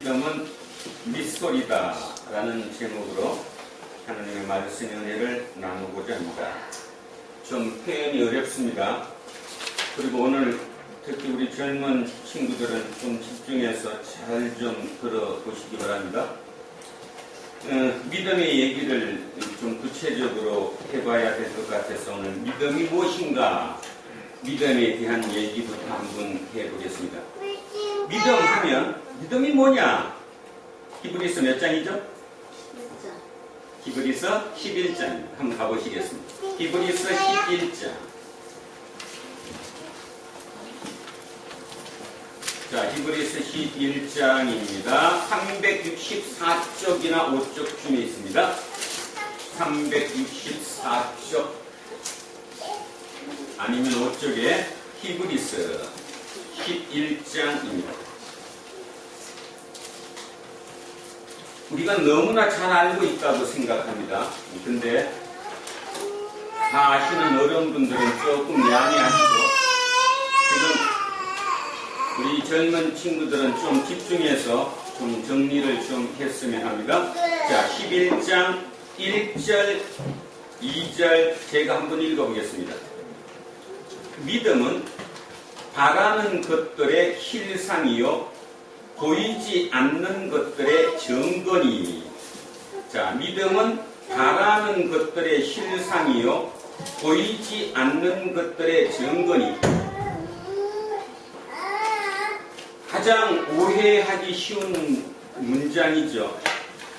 믿음은 밑소리다 라는 제목으로 하나님의 말씀의 은혜를 나누고자 합니다. 좀 표현이 어렵습니다. 그리고 오늘 특히 우리 젊은 친구들은 좀 집중해서 잘 좀 들어보시기 바랍니다. 믿음의 얘기를 좀 구체적으로 해봐야 될 것 같아서 오늘 믿음이 무엇인가, 믿음에 대한 얘기부터 한번 해보겠습니다. 믿음 하면 믿음이 뭐냐? 히브리서 몇 장이죠? 히브리서 11장 한번 가보시겠습니다. 히브리서 11장. 자, 히브리서 11장입니다. 364쪽이나 5쪽쯤에 있습니다. 364쪽 아니면 5쪽에 히브리서 11장입니다. 우리가 너무나 잘 알고 있다고 생각합니다. 근데 다 아시는 어려운 분들은 조금 양해하시고, 지금 우리 젊은 친구들은 좀 집중해서 좀 정리를 좀 했으면 합니다. 자, 11장 1절, 2절 제가 한번 읽어보겠습니다. 믿음은 바라는 것들의 실상이요 보이지 않는 것들의 증거니. 자, 믿음은 바라는 것들의 실상이요 보이지 않는 것들의 증거니. 가장 오해하기 쉬운 문장이죠.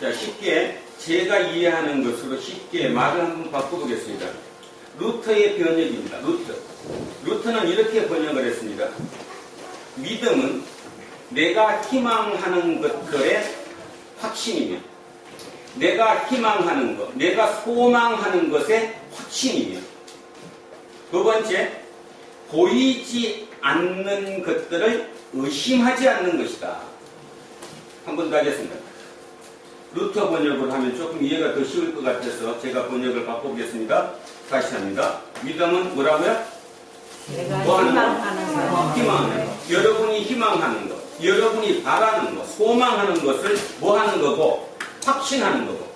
자, 쉽게 제가 이해하는 것으로 쉽게 말을 한번 바꿔보겠습니다. 루터의 번역입니다. 루터는 이렇게 번역을 했습니다. 믿음은 내가 희망하는 것들의 확신이며, 내가 희망하는 것, 내가 소망하는 것의 확신이며, 두 번째, 보이지 않는 것들을 의심하지 않는 것이다. 한 번 더 하겠습니다. 루터 번역을 하면 조금 이해가 더 쉬울 것 같아서 제가 번역을 바꿔보겠습니다. 다시 합니다. 믿음은 뭐라고요? 내가 뭐 하는 거? 희망하는 거. 여러분이 희망하는 것, 여러분이 바라는 것, 소망하는 것을 뭐 하는 거고? 확신하는 거고.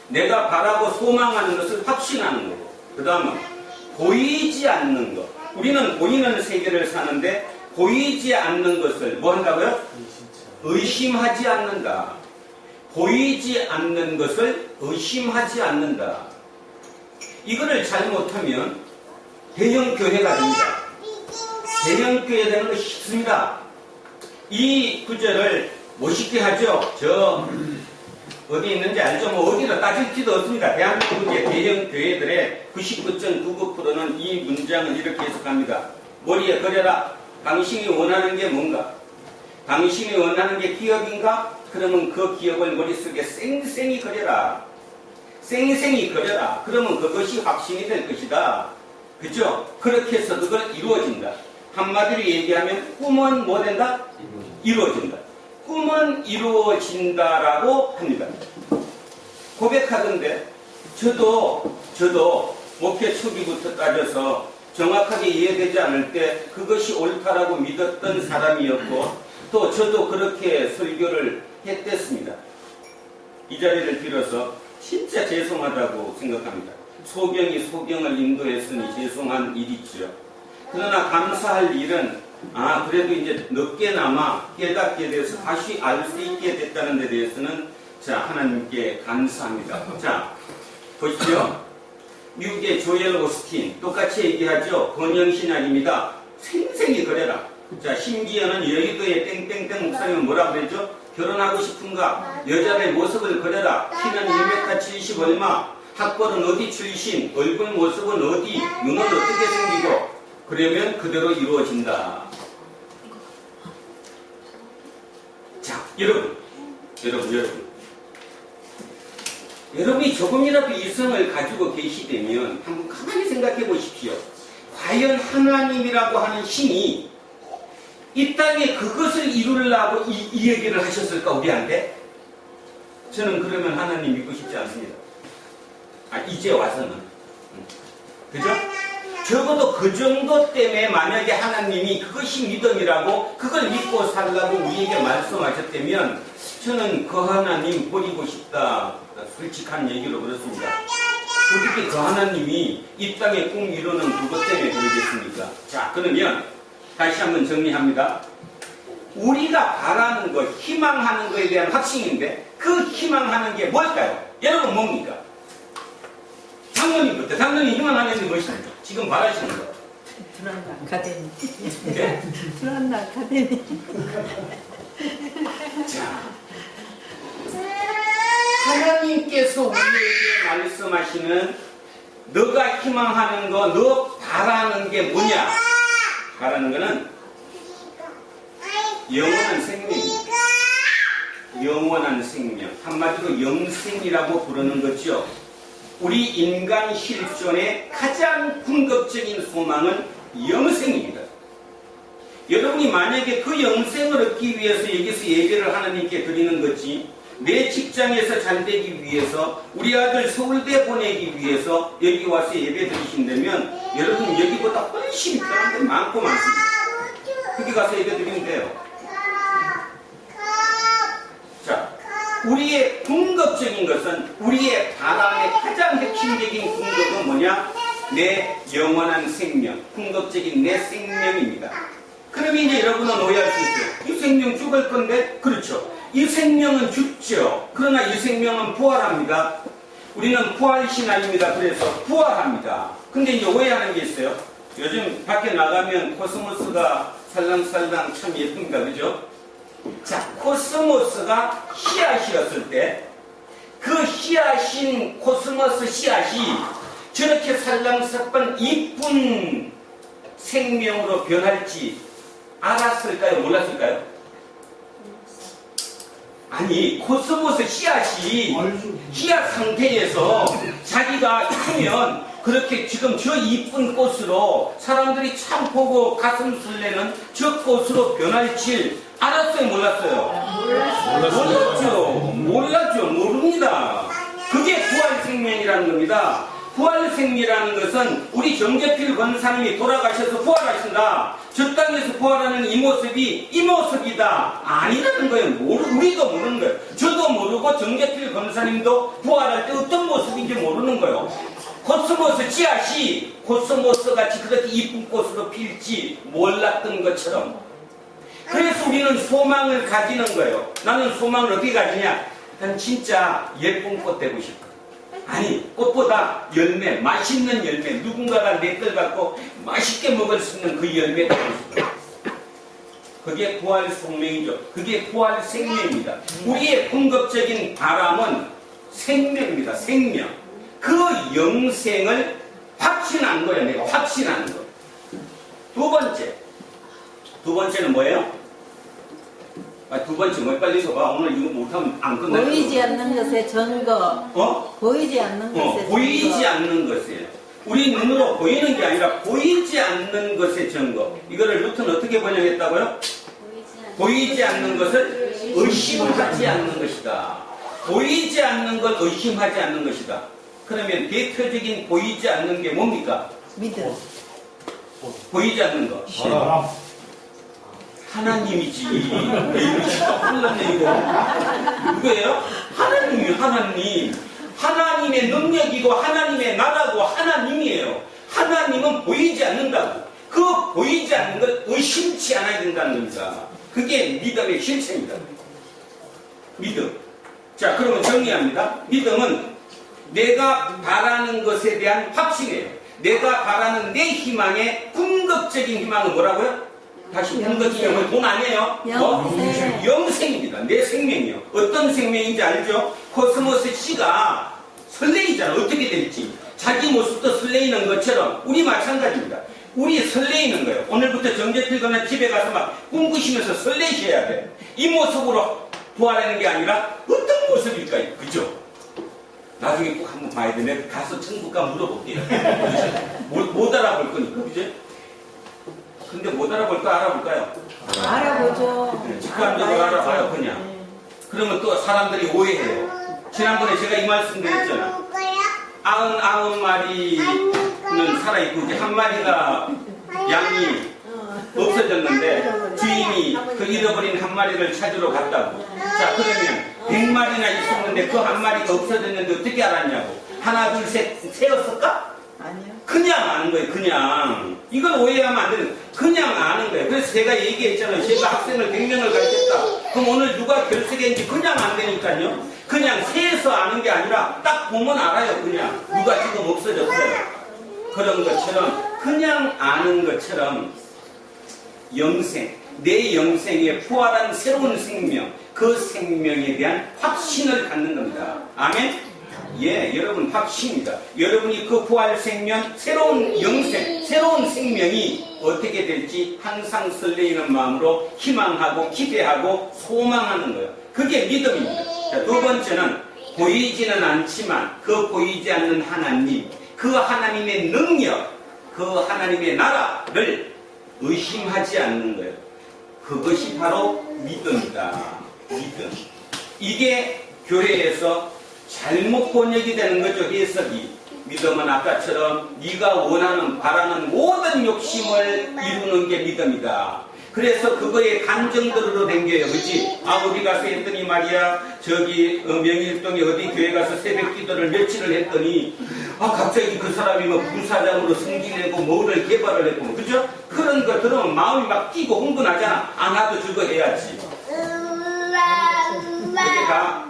내가 바라고 소망하는 것을 확신하는 거고. 그 다음은 보이지 않는 것. 우리는 보이는 세계를 사는데 보이지 않는 것을 뭐 한다고요? 의심하지 않는다. 보이지 않는 것을 의심하지 않는다. 이거를 잘못하면 대형교회가 됩니다. 대형교회 되는 거 쉽습니다. 이 구절을 멋있게 하죠. 저 어디 있는지 알죠? 뭐 어디로 따질지도 없습니다. 대한민국의 대형교회들의 99.99%는 이 문장을 이렇게 해석합니다. 머리에 그려라. 당신이 원하는 게 뭔가? 당신이 원하는 게 기업인가? 그러면 그 기업을 머릿속에 쌩쌩이 그려라. 쌩쌩이 그려라. 그러면 그것이 확신이 될 것이다. 그죠? 그렇게 해서 그걸 이루어진다. 한마디로 얘기하면 꿈은 뭐 된다? 이루어진다. 꿈은 이루어진다라고 합니다. 고백하던데 저도 목회 초기부터 따져서 정확하게 이해되지 않을 때 그것이 옳다라고 믿었던 사람이었고, 또 저도 그렇게 설교를 했댔습니다. 이 자리를 빌어서 진짜 죄송하다고 생각합니다. 소경이 소경을 인도했으니 죄송한 일이지요. 그러나 감사할 일은 그래도 이제 늦게나마 깨닫게 돼서 다시 알 수 있게 됐다는 데 대해서는 자, 하나님께 감사합니다. 자, 보십시오. 미국의 조엘 오스틴 똑같이 얘기하죠. 번영신학입니다. 생생히 그래라. 자, 심지어는 여의도의 땡땡땡 목사님은 뭐라고 그랬죠? 결혼하고 싶은가? 여자의 모습을 그려라. 키는 1m 70 얼마? 학벌은 어디 출신? 얼굴 모습은 어디? 눈은 어떻게 생기고? 그러면 그대로 이루어진다. 자, 여러분이 조금이라도 이성을 가지고 계시다면 한번 가만히 생각해 보십시오. 과연 하나님이라고 하는 신이 이 땅에 그것을 이루려고 이 얘기를 하셨을까, 우리한테? 저는 그러면 하나님 믿고 싶지 않습니다. 이제 와서는. 그죠? 적어도 그 정도 때문에 만약에 하나님이 그것이 믿음이라고 그걸 믿고 살라고 우리에게 말씀하셨다면 저는 그 하나님 버리고 싶다. 솔직한 얘기로 그렇습니다. 어떻게 그 하나님이 이 땅에 꿈 이루는 그것 때문에 그러겠습니까? 자, 그러면 다시 한번 정리합니다. 우리가 바라는 것, 희망하는 것에 대한 확신인데 그 희망하는 게 뭘까요? 여러분 뭡니까? 장로님부터. 장로님 희망하는 게 무엇입니까? 지금 바라시는 것. 불안나 아카데미. 네? 불안나 아카데미. 자, 하나님께서 우리에게 말씀하시는 너가 희망하는 거, 너 바라는 게 뭐냐? 바라는 거는 영원한 생명입니다. 영원한 생명. 한마디로 영생이라고 부르는 거죠. 우리 인간 실존의 가장 궁극적인 소망은 영생입니다. 여러분이 만약에 그 영생을 얻기 위해서 여기서 예배를 하나님께 드리는 거지, 내 직장에서 잘 되기 위해서, 우리 아들 서울대 보내기 위해서 여기 와서 예배 드리신다면 여러분 여기보다 훨씬 편한 데 많고 많습니다. 거기 가서 예배 드리면 돼요. 자, 우리의 궁극적인 것은, 우리의 바람의 가장 핵심적인 궁극은 뭐냐? 내 영원한 생명, 궁극적인 내 생명입니다. 그러면 이제 여러분은 오해할 수 있어요. 이 생명 죽을 건데? 그렇죠. 이 생명은 죽죠. 그러나 이 생명은 부활합니다. 우리는 부활신앙입니다. 그래서 부활합니다. 근데 이제 오해하는 게 있어요. 요즘 밖에 나가면 코스모스가 살랑살랑 참 예쁩니다. 그죠? 자, 코스모스가 씨앗이었을 때 그 씨앗인 코스모스 씨앗이 저렇게 살랑살랑 이쁜 생명으로 변할지 알았을까요? 몰랐을까요? 아니, 코스모스 씨앗이 씨앗 상태에서 자기가 크면 그렇게 지금 저 이쁜 꽃으로 사람들이 참 보고 가슴 설레는 저 꽃으로 변할지 알았어요? 몰랐어요? 몰랐죠. 모릅니다. 그게 부활생명이라는 겁니다. 부활생명이라는 것은 우리 정재필 권사님이 돌아가셔서 부활하신다. 저 땅에서 부활하는 이 모습이 이 모습이다. 아니라는 거예요. 우리도 모르는 거예요. 저도 모르고 정재필 권사님도 부활할 때 어떤 모습인지 모르는 거예요. 코스모스 씨앗이 코스모스 같이 그렇게 이쁜 꽃으로 필지 몰랐던 것처럼. 그래서 우리는 소망을 가지는 거예요. 나는 소망을 어떻게 가지냐? 난 진짜 예쁜 꽃 되고 싶어. 아니, 꽃보다 열매, 맛있는 열매, 누군가가 내 걸 갖고 맛있게 먹을 수 있는 그 열매 되고 싶어. 그게 부활 생명이죠. 그게 부활 생명입니다. 우리의 궁극적인 바람은 생명입니다. 생명. 그 영생을 확신한 거예요. 내가 확신하는 거. 두 번째는 뭐예요? 두 번째 뭐 빨리 써봐. 오늘 이거 못하면 안 끝날 거야. 보이지 않는 것의 증거. 보이지 않는 것의 증거. 보이지 않는 것이에요. 우리 눈으로 보이는 게 아니라 보이지 않는 것의 증거. 이거를 루트는 어떻게 번역했다고요? 보이지 않는 것을 의심하지 않는 것이다. 보이지 않는 걸 의심하지 않는 것이다. 그러면 대표적인 보이지 않는 게 뭡니까? 믿음. 보이지 않는 것. 하나님이지. 흘렀네 이거. 누구예요? 하나님이요. 하나님. 하나님의 능력이고 하나님의 나라고 하나님이에요. 하나님은 보이지 않는다고. 그 보이지 않는 걸 의심치 않아야 된다는 겁니다. 그게 믿음의 실체입니다. 믿음. 자, 그러면 정리합니다. 믿음은 내가 바라는 것에 대한 확신이에요. 내가 바라는 내 희망의 궁극적인 희망은 뭐라고요? 다시 궁극적인 돈 아니에요? 영생. 영생입니다. 내 생명이요. 어떤 생명인지 알죠? 코스모스 씨가 설레이잖아. 어떻게 될지. 자기 모습도 설레이는 것처럼 우리 마찬가지입니다. 우리 설레이는 거예요. 오늘부터 정제필거나 집에 가서 막 꿈꾸시면서 설레셔야 돼. 이 모습으로 부활하는 게 아니라 어떤 모습일까요? 그죠? 나중에 꼭 한번 봐야 돼. 내가 가서 천국가 물어볼게요. 못 알아볼 거니까. 그죠? 근데 못 알아볼까? 알아볼까요? 알아보죠. 직관적으로 알아봐요, 그냥. 그러면 또 사람들이 오해해요. 지난번에 제가 이 말씀 드렸잖아. 99마리는 살아있고, 이제 한 마리가 양이 없어졌는데, 주인이 그 잃어버린 한 마리를 찾으러 갔다고. 자, 그러면 100마리나 있었는데 그 한 마리가 없어졌는데 어떻게 알았냐고. 하나, 둘, 셋, 세었을까? 아니요. 그냥 아는 거예요, 그냥. 이걸 오해하면 안 되는 거예요. 그냥 아는 거예요. 그래서 제가 얘기했잖아요. 제가 학생을 100명을 가르쳤다. 그럼 오늘 누가 결석했는지 그냥 안 되니까요. 그냥 세서 아는 게 아니라 딱 보면 알아요, 그냥. 누가 지금 없어졌어요. 그런 것처럼, 그냥 아는 것처럼 영생, 내 영생에 부활한 새로운 생명, 그 생명에 대한 확신을 갖는 겁니다. 아멘? 예, 여러분 확신입니다. 여러분이 그 부활 생명, 새로운 영생, 새로운 생명이 어떻게 될지 항상 설레이는 마음으로 희망하고 기대하고 소망하는 거예요. 그게 믿음입니다. 자, 두 번째는 보이지는 않지만 그 보이지 않는 하나님, 그 하나님의 능력, 그 하나님의 나라를 의심하지 않는 거예요. 그것이 바로 믿음이다. 믿음. 이게 교회에서 잘못 번역이 되는 거죠, 해석이. 믿음은 아까처럼 네가 원하는, 바라는 모든 욕심을 이루는 게 믿음이다. 그래서 그거에 감정들로 댕겨요, 그치? 아, 어디 가서 했더니 말이야, 저기 명일동에 어디 교회 가서 새벽 기도를 며칠을 했더니 아, 갑자기 그 사람이 뭐 부사장으로 승진하고 뭐를 개발을 했고 뭐, 그죠? 그런 거 들으면 마음이 막 뛰고 흥분하잖아. 안 하도 저거 해야지. 그게 다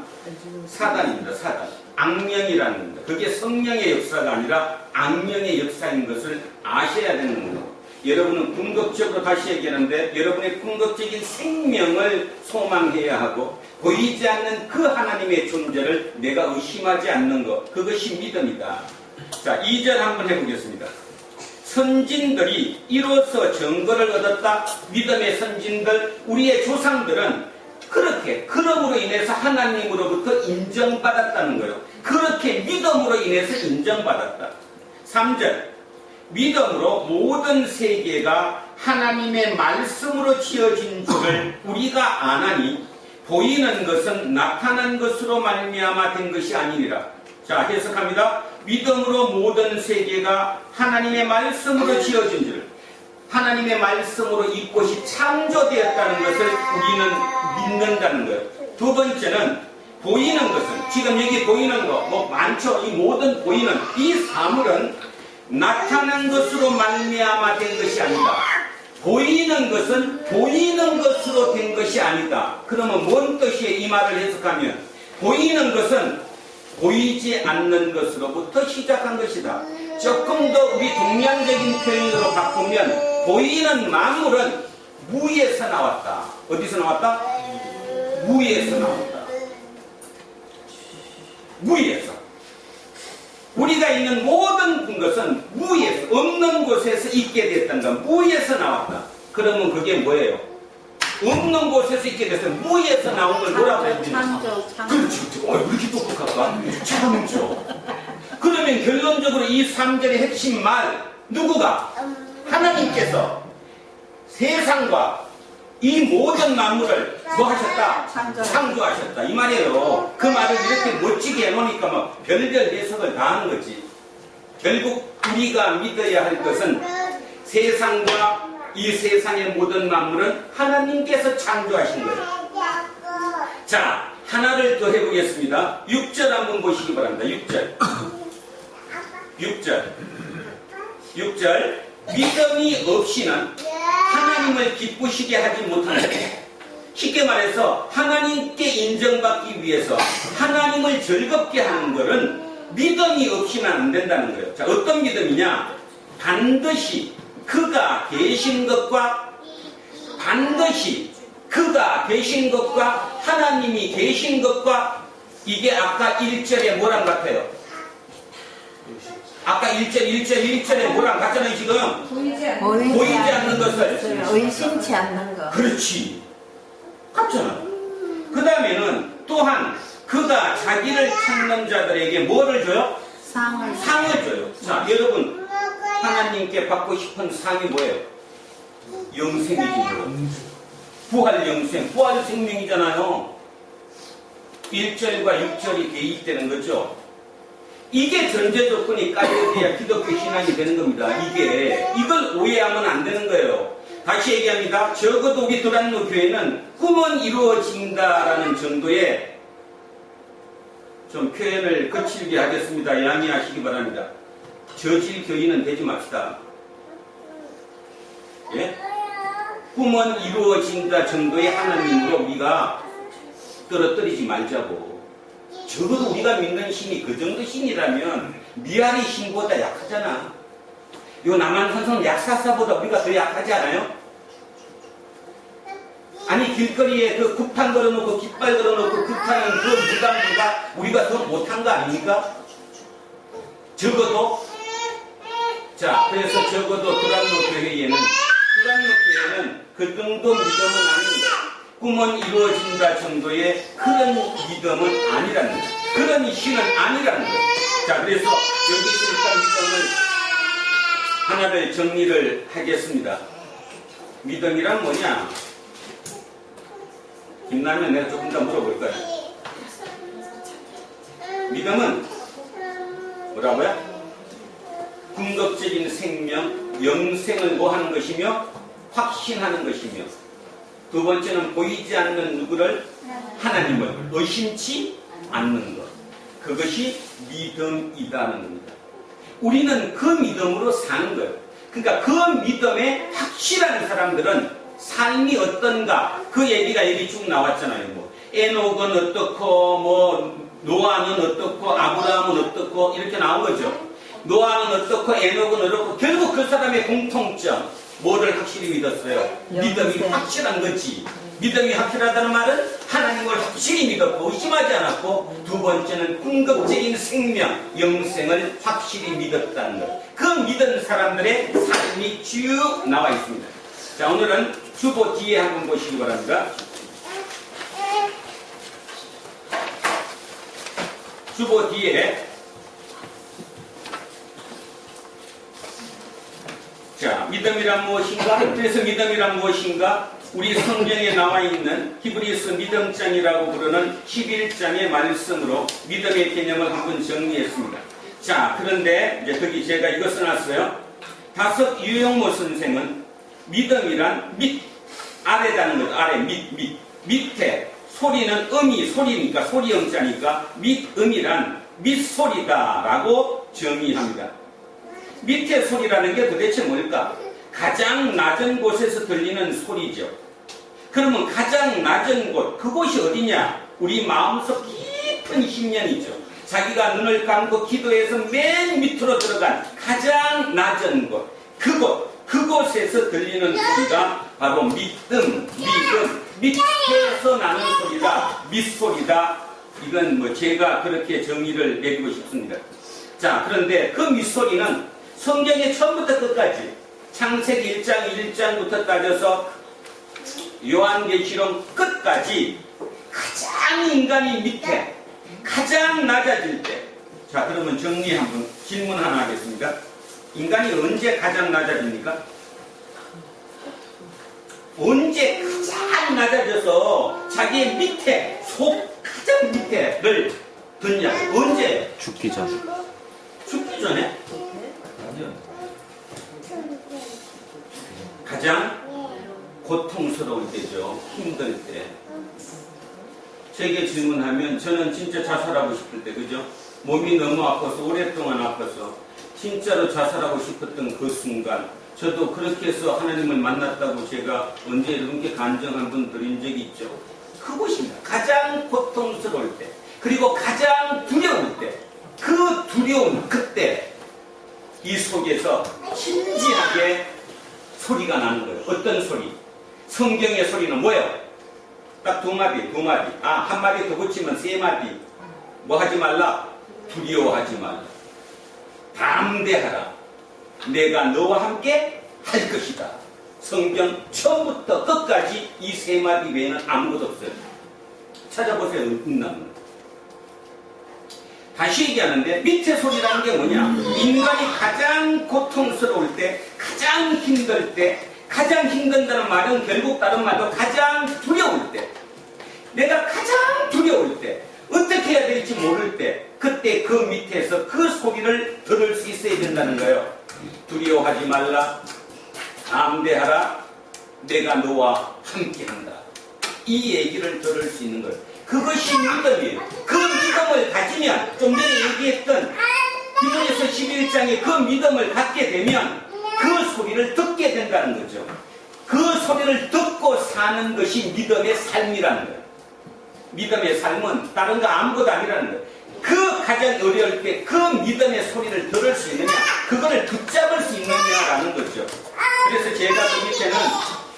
사단입니다, 사단. 악령이라는 겁니다. 그게 성령의 역사가 아니라 악령의 역사인 것을 아셔야 되는 겁니다. 여러분은 궁극적으로 다시 얘기하는데, 여러분의 궁극적인 생명을 소망해야 하고, 보이지 않는 그 하나님의 존재를 내가 의심하지 않는 것, 그것이 믿음이다. 자, 2절 한번 해보겠습니다. 선진들이 이로써 증거를 얻었다. 믿음의 선진들, 우리의 조상들은 그렇게, 그럼으로 인해서 하나님으로부터 인정받았다는 거예요. 그렇게 믿음으로 인해서 인정받았다. 3절, 믿음으로 모든 세계가 하나님의 말씀으로 지어진 줄을 우리가 아나니 보이는 것은 나타난 것으로 말미암아 된 것이 아니니라. 자, 해석합니다. 믿음으로 모든 세계가 하나님의 말씀으로 지어진 줄을, 하나님의 말씀으로 이 꽃이 창조되었다는 것을 우리는 믿는다는 거예요. 두 번째는 보이는 것은, 지금 여기 보이는 거 뭐 많죠. 이 모든 보이는 이 사물은 나타난 것으로 말미암아 된 것이 아니다. 보이는 것은 보이는 것으로 된 것이 아니다. 그러면 뭔 뜻이에요? 이 말을 해석하면 보이는 것은 보이지 않는 것으로부터 시작한 것이다. 조금 더 우리 동양적인 표현으로 바꾸면 보이는 만물은 무에서 나왔다. 어디서 나왔다? 무에서 나왔다. 무에서. 우리가 있는 모든 것은 무에서, 없는 곳에서 있게 됐단다. 무에서 나왔다. 그러면 그게 뭐예요? 없는 곳에서 있게 돼서 무에서 나온 걸 뭐라고 해야 되나? 창조. 그렇지. 왜 이렇게 똑똑할까? 창조. 그러면 결론적으로 이 3절의 핵심 말, 누구가? 하나님께서 세상과 이 모든 만물을 뭐 하셨다? 창조하셨다. 이 말이에요. 그 말을 이렇게 멋지게 해놓으니까 막 별별 해석을 다 하는 거지. 결국 우리가 믿어야 할 것은 세상과 이 세상의 모든 만물은 하나님께서 창조하신 거예요. 자, 하나를 더 해보겠습니다. 6절 한번 보시기 바랍니다. 6절. 믿음이 없이는 하나님을 기쁘시게 하지 못한다. 쉽게 말해서 하나님께 인정받기 위해서 하나님을 즐겁게 하는 것은 믿음이 없이는 안 된다는 거예요. 자, 어떤 믿음이냐? 반드시 그가 계신 것과, 반드시 그가 계신 것과 하나님이 계신 것과, 이게 아까 1절에 뭐랑 같아요? 아까 1절에 뭐랑 같잖아요, 지금. 보이지 않는 것을 의심치 않는 것. 그렇지. 같잖아. 그 다음에는 또한 그가 자기를 찾는 자들에게 뭐를 줘요? 상을 줘요. 자, 여러분, 하나님께 받고 싶은 상이 뭐예요? 영생이죠. 부활 영생, 부활 생명이잖아요. 1절과 6절이 대입되는 거죠. 이게 전제 조건이 깔려야 기독교 신앙이 되는 겁니다. 이걸 오해하면 안 되는 거예요. 다시 얘기합니다. 적어도 우리 도란노 교회는 꿈은 이루어진다라는 정도의 좀 표현을 거칠게 하겠습니다. 양해하시기 바랍니다. 저질 교인은 되지 맙시다. 예? 꿈은 이루어진다 정도의 하나님으로 우리가 떨어뜨리지 말자고. 적어도 우리가 믿는 신이 그 정도 신이라면 미아리 신보다 약하잖아. 요 남한산성 약사사보다 우리가 더 약하지 않아요? 아니 길거리에 그 굿판 걸어놓고 깃발 걸어놓고 굿하는 그 무당보다 우리가 더 못한 거 아닙니까? 적어도 자 그래서 적어도 두란노 교회에는 그 정도 믿음은 아닙니다. 꿈은 이루어진다 정도의 그런 믿음은 아니라는 거예요. 그런 신은 아니라는 거예요. 자 그래서 여기서 일단 믿음을 하나를 정리를 하겠습니다. 믿음이란 뭐냐? 김나면 내가 조금 더 물어볼 거야. 믿음은 뭐라고요? 궁극적인 생명, 영생을 뭐 하는 것이며 확신하는 것이며 두 번째는 보이지 않는 누구를 하나님을 의심치 않는 것. 그것이 믿음이라는 겁니다. 우리는 그 믿음으로 사는 거예요. 그러니까 그 믿음에 확실한 사람들은 삶이 어떤가 그 얘기가 여기 쭉 나왔잖아요. 뭐 에녹은 어떻고 뭐 노아는 어떻고 아브라함은 어떻고 이렇게 나온 거죠. 노아는 어떻고 에녹은 어떻고 결국 그 사람의 공통점 뭐를 확실히 믿었어요? 믿음이 확실한 거지. 믿음이 확실하다는 말은 하나님을 확실히 믿었고 의심하지 않았고 두 번째는 궁극적인 생명, 영생을 확실히 믿었다는 것. 그 믿은 사람들의 삶이 쭉 나와 있습니다. 자 오늘은 주보 뒤에 한번 보시기 바랍니다. 주보 뒤에 자 믿음이란 무엇인가? 그래서 믿음이란 무엇인가? 우리 성경에 나와 있는 히브리서 믿음장이라고 부르는 11장의 말씀으로 믿음의 개념을 한번 정리했습니다. 자 그런데 이제 거기 제가 이거 써놨어요. 다섯 유영모 선생은 믿음이란 밑 아래다는 거죠. 아래 밑에 소리는 음이 소리니까 소리 음자니까 밑음이란 밑소리다라고 정의합니다. 밑에 소리라는 게 도대체 뭘까? 가장 낮은 곳에서 들리는 소리죠. 그러면 가장 낮은 곳, 그곳이 어디냐? 우리 마음속 깊은 심령이죠. 자기가 눈을 감고 기도해서 맨 밑으로 들어간 가장 낮은 곳, 그곳에서 들리는 소리가 바로 믿음, 밑에서 나는 소리다, 밑소리다. 이건 뭐 제가 그렇게 정의를 내리고 싶습니다. 자, 그런데 그 밑소리는 성경의 처음부터 끝까지 창세기 1장 1장부터 따져서 요한계시록 끝까지 가장 인간이 밑에 가장 낮아질 때, 자 그러면 정리 한번 질문 하나 하겠습니다. 인간이 언제 가장 낮아집니까? 언제 가장 낮아져서 자기의 밑에 가장 밑에를 듣냐? 언제? 죽기 전. 죽기 전에? 가장 고통스러울 때죠. 힘들 때. 제게 질문하면 저는 진짜 자살하고 싶을 때, 그죠? 몸이 너무 아파서 오랫동안 아파서 진짜로 자살하고 싶었던 그 순간, 저도 그렇게 해서 하나님을 만났다고 제가 언제 이렇게 간증한 분 드린 적이 있죠. 그것입니다. 가장 고통스러울 때, 그리고 가장 두려울 때, 그 두려움 그때 이 속에서 진지하게 소리가 나는 거예요. 어떤 소리? 성경의 소리는 뭐예요? 딱 두 마디. 한 마디 더 붙이면 세 마디. 뭐 하지 말라? 두려워하지 말라. 담대하라. 내가 너와 함께 할 것이다. 성경 처음부터 끝까지 이 세 마디 외에는 아무것도 없어요. 찾아보세요. 음란문. 다시 얘기하는데 밑에 소리라는 게 뭐냐? 인간이 가장 고통스러울 때, 가장 힘들 때, 가장 힘든다는 말은 결국 다른 말로 가장 두려울 때, 내가 가장 두려울 때, 어떻게 해야 될지 모를 때, 그때 그 밑에서 그 소리를 들을 수 있어야 된다는 거예요. 두려워하지 말라, 담대하라, 내가 너와 함께한다. 이 얘기를 들을 수 있는 거예요. 그것이 믿음이에요. 그 믿음을 믿음을 가지면 좀 전에 얘기했던 히브리서 11장의 그 믿음을 갖게 되면 그 소리를 듣게 된다는 거죠. 그 소리를 듣고 사는 것이 믿음의 삶이라는 거예요. 믿음의 삶은 다른 거 아무것도 아니라는 거예요. 그 가장 어려울 때 그 믿음의 소리를 들을 수 있느냐, 그거를 붙잡을 수 있느냐라는 거죠. 그래서 제가 그 밑에는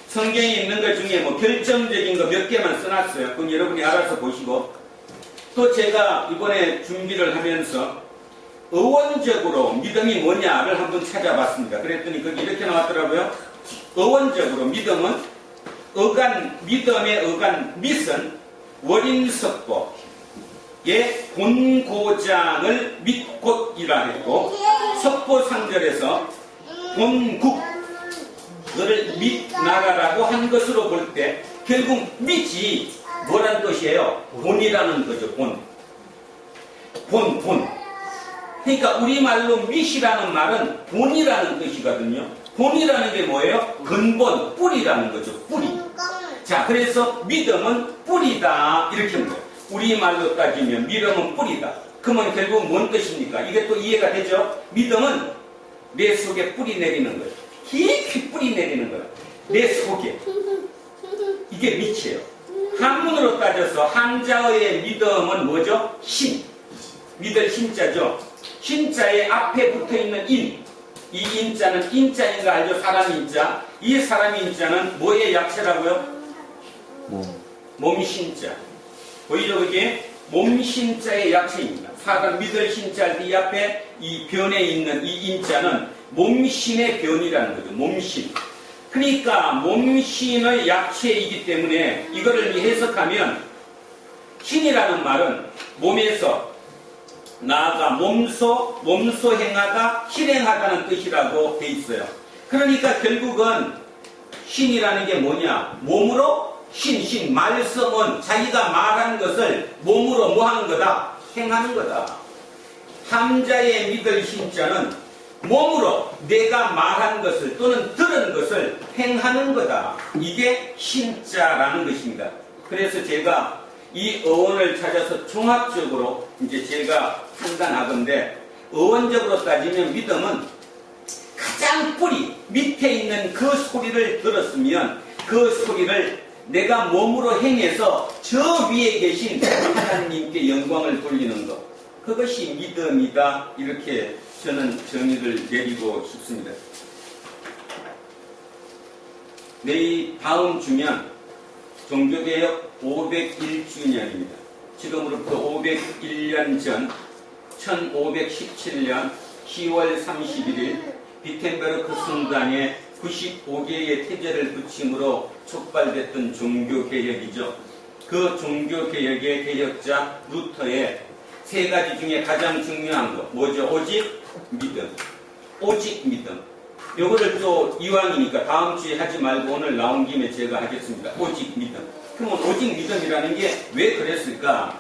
성경에 있는 것 중에 뭐 결정적인 거 몇 개만 써놨어요. 그건 여러분이 알아서 보시고, 또 제가 이번에 준비를 하면서 어원적으로 믿음이 뭐냐를 한번 찾아봤습니다. 그랬더니 거기 이렇게 나왔더라고요. 어원적으로 믿음은 믿음의 어간 밑은 원인석보의 본고장을 밑곧이라 했고, 석보상절에서 본국, 그를 밑나라라고 한 것으로 볼 때 결국 밑이 뭐라는 뜻이에요? 본이라는 거죠. 본. 그러니까 우리말로 밑이라는 말은 본이라는 뜻이거든요. 본이라는 게 뭐예요? 근본, 뿌리라는 거죠. 뿌리. 자, 그래서 믿음은 뿌리다 이렇게 하는 거예요. 우리말로 따지면 믿음은 뿌리다. 그러면 결국 뭔 뜻입니까? 이게 또 이해가 되죠? 믿음은 내 속에 뿌리 내리는 거예요. 깊이 뿌리 내리는 거예요. 내 속에. 이게 밑이에요. 한문으로 따져서 한자어의 믿음은 뭐죠? 신. 믿을 신자죠. 신자의 앞에 붙어있는 인. 이 인자는 인자인가 알죠? 사람 인자. 이 사람 인자는 뭐의 약체라고요? 몸 신자. 보이죠? 그게 몸 신자의 약체입니다. 사람 믿을 신자 할 때 이 앞에 이 변에 있는 이 인자는 몸신의 변이라는 거죠. 몸신. 그러니까 몸신의 약체이기 때문에 이거를 해석하면 신이라는 말은 몸에서 나아가 몸소 행하다, 실행하다는 뜻이라고 돼 있어요. 그러니까 결국은 신이라는 게 뭐냐? 몸으로 말씀은 자기가 말하는 것을 몸으로 뭐 하는 거다? 행하는 거다. 함자의 믿을 신자는 몸으로 내가 말한 것을 또는 들은 것을 행하는 거다. 이게 신자라는 것입니다. 그래서 제가 이 어원을 찾아서 종합적으로 이제 제가 판단하건대, 어원적으로 따지면 믿음은 가장 뿌리 밑에 있는 그 소리를 들었으면 그 소리를 내가 몸으로 행해서 저 위에 계신 하나님께 영광을 돌리는 것, 그것이 믿음이다. 이렇게 저는 정의를 내리고 싶습니다. 내일 다음 주면 종교개혁 501주년입니다. 지금으로부터 501년 전 1517년 10월 31일 비텐베르크 성당에 95개의 태제를 붙임으로 촉발됐던 종교개혁이죠. 그 종교개혁의 개혁자 루터의 세 가지 중에 가장 중요한 거 뭐죠? 오직 믿음. 오직 믿음. 요거를 또 이왕이니까 다음 주에 하지 말고 오늘 나온 김에 제가 하겠습니다. 오직 믿음. 그러면 오직 믿음이라는 게 왜 그랬을까?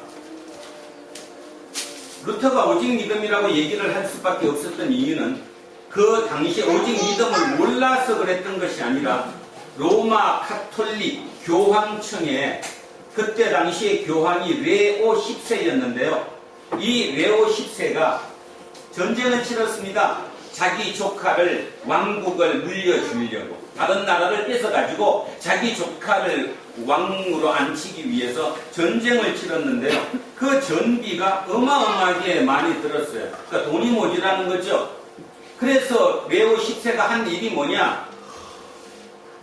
루터가 오직 믿음이라고 얘기를 할 수밖에 없었던 이유는 그 당시에 오직 믿음을 몰라서 그랬던 것이 아니라 로마 카톨릭 교황청에 그때 당시에 교황이 레오 10세였는데요. 이 레오 10세가 전쟁을 치렀습니다. 자기 조카를 왕국을 물려주려고 다른 나라를 뺏어가지고 자기 조카를 왕으로 앉히기 위해서 전쟁을 치렀는데요. 그 전비가 어마어마하게 많이 들었어요. 그러니까 돈이 모자라는 거죠. 그래서 레오 10세가 한 일이 뭐냐?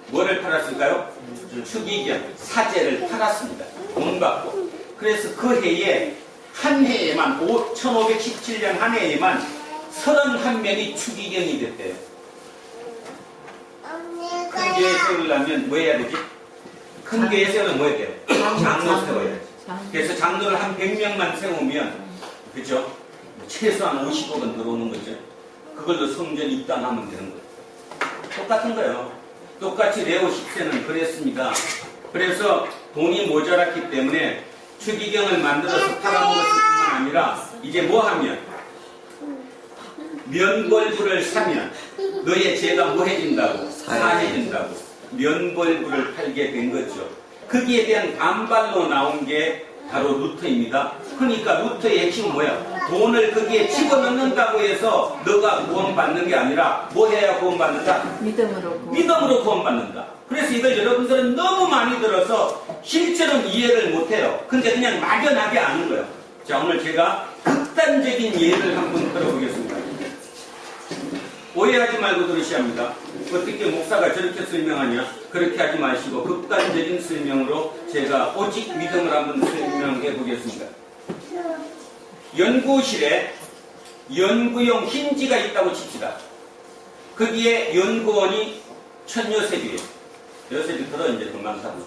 뭐를 팔았을까요? 추기경, 사제를 팔았습니다. 돈 받고. 그래서 그 해에 한 해에만 1517년 한 해에만 31명이 추기경이 됐대요. 큰 교회 세우려면 뭐 해야 되지? 큰 교회 세우면 뭐 해야 돼요? 장로 세워야지. 그래서 장로를 한 100명만 세우면 그죠? 최소한 50억은 들어오는 거죠. 그걸로 성전 입당하면 되는 거예요. 똑같은 거예요. 똑같이 레오 10세는 그랬습니다. 그래서 돈이 모자랐기 때문에 추기경을 만들어서 팔아먹었을 뿐만 아니라 이제 뭐 하면 면벌부를 사면 너의 죄가 뭐 해진다고? 사해진다고. 면벌부를 팔게 된 거죠. 거기에 대한 반발로 나온 게 바로 루터입니다. 그러니까 루터의 핵심은 뭐야? 돈을 거기에 집어넣는다고 해서 너가 구원받는 게 아니라 뭐 해야 구원받는다? 믿음으로 믿음으로 구원받는다. 그래서 이걸 여러분들은 너무 많이 들어서 실제로는 이해를 못해요. 근데 그냥 막연하게 아는 거예요. 자, 오늘 제가 극단적인 예를 한번 들어보겠습니다. 오해하지 말고 들으셔야 합니다. 어떻게 목사가 저렇게 설명하냐? 그렇게 하지 마시고 극단적인 설명으로 제가 오직 믿음을 한번 설명해 보겠습니다. 연구실에 연구용 힌지가 있다고 칩시다. 거기에 연구원이 천요셉이에요. 요셉이 들어 이제 더 많다고.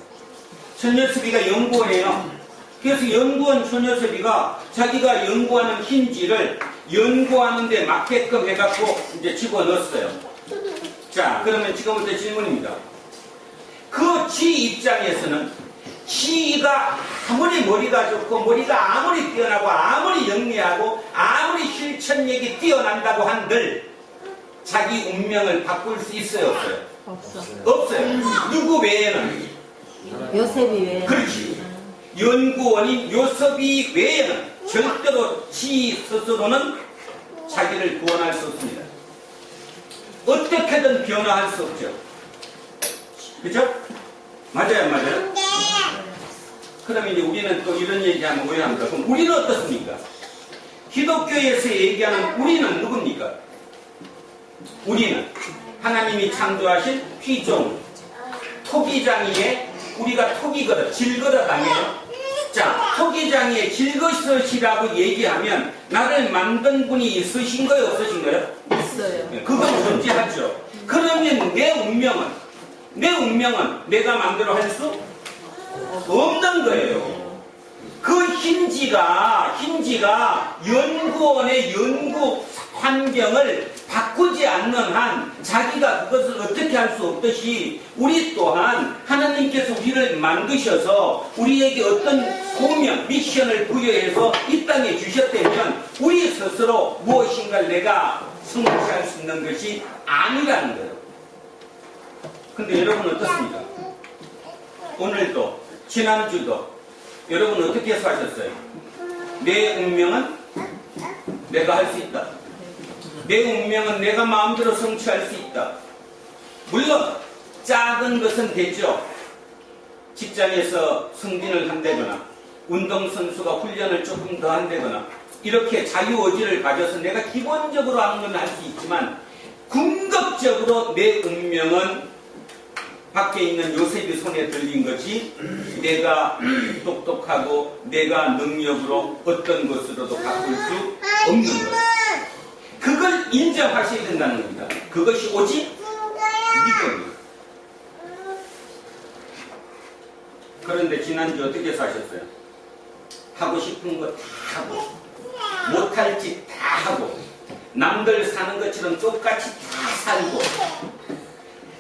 천요셉이가 연구원이에요. 그래서 연구원 천요셉이가 자기가 연구하는 힌지를 연구하는데 맞게끔 해갖고 이제 집어넣었어요. 자, 그러면 지금부터 질문입니다. 그 지 입장에서는 지가 아무리 머리가 좋고 머리가 아무리 뛰어나고 아무리 영리하고 아무리 실천력이 뛰어난다고 한들 자기 운명을 바꿀 수 있어요, 없어요? 없어요. 누구 외에는? 요셉이 외에는. 그렇지. 연구원인 요셉이 외에는 절대로 지 스스로는 자기를 구원할 수 없습니다. 어떻게든 변화할 수 없죠. 그죠? 맞아요, 맞아요? 그러면 이제 우리는 또 이런 얘기하면 오해합니다. 그럼 우리는 어떻습니까? 기독교에서 얘기하는 우리는 누굽니까? 우리는 하나님이 창조하신 피조물, 토기장이에 우리가 토기거든, 질거릇 아니에요? 자, 토기장이에 질거릇이라고 얘기하면 나를 만든 분이 있으신 거예요, 없으신 거예요? 있어요. 그건 존재하죠. 그러면 내 운명은 내가 마음대로 할 수 없는 거예요. 그 힌지가 연구원의 연구 환경을 바꾸지 않는 한 자기가 그것을 어떻게 할 수 없듯이 우리 또한 하나님께서 우리를 만드셔서 우리에게 어떤 소명, 미션을 부여해서 이 땅에 주셨다면 우리 스스로 무엇인가를 내가 성취할 수 있는 것이 아니라는 거예요. 근데 여러분 어떻습니까? 오늘도 지난주도 여러분 어떻게 사셨어요? 내 운명은 내가 할 수 있다. 내 운명은 내가 마음대로 성취할 수 있다. 물론 작은 것은 되죠. 직장에서 승진을 한다거나 운동선수가 훈련을 조금 더 한다거나 이렇게 자유의지를 가져서 내가 기본적으로 하는 건 할 수 있지만 궁극적으로 내 운명은 밖에 있는 요셉이 손에 들린 것이 내가 똑똑하고 내가 능력으로 어떤 것으로도 바꿀 수 없는 것. 그걸 인정하셔야 된다는 겁니다. 그것이 오직 믿음입니다. 그런데 지난주 어떻게 사셨어요? 하고 싶은 거 다 하고 못할 짓 다 하고 남들 사는 것처럼 똑같이 다 살고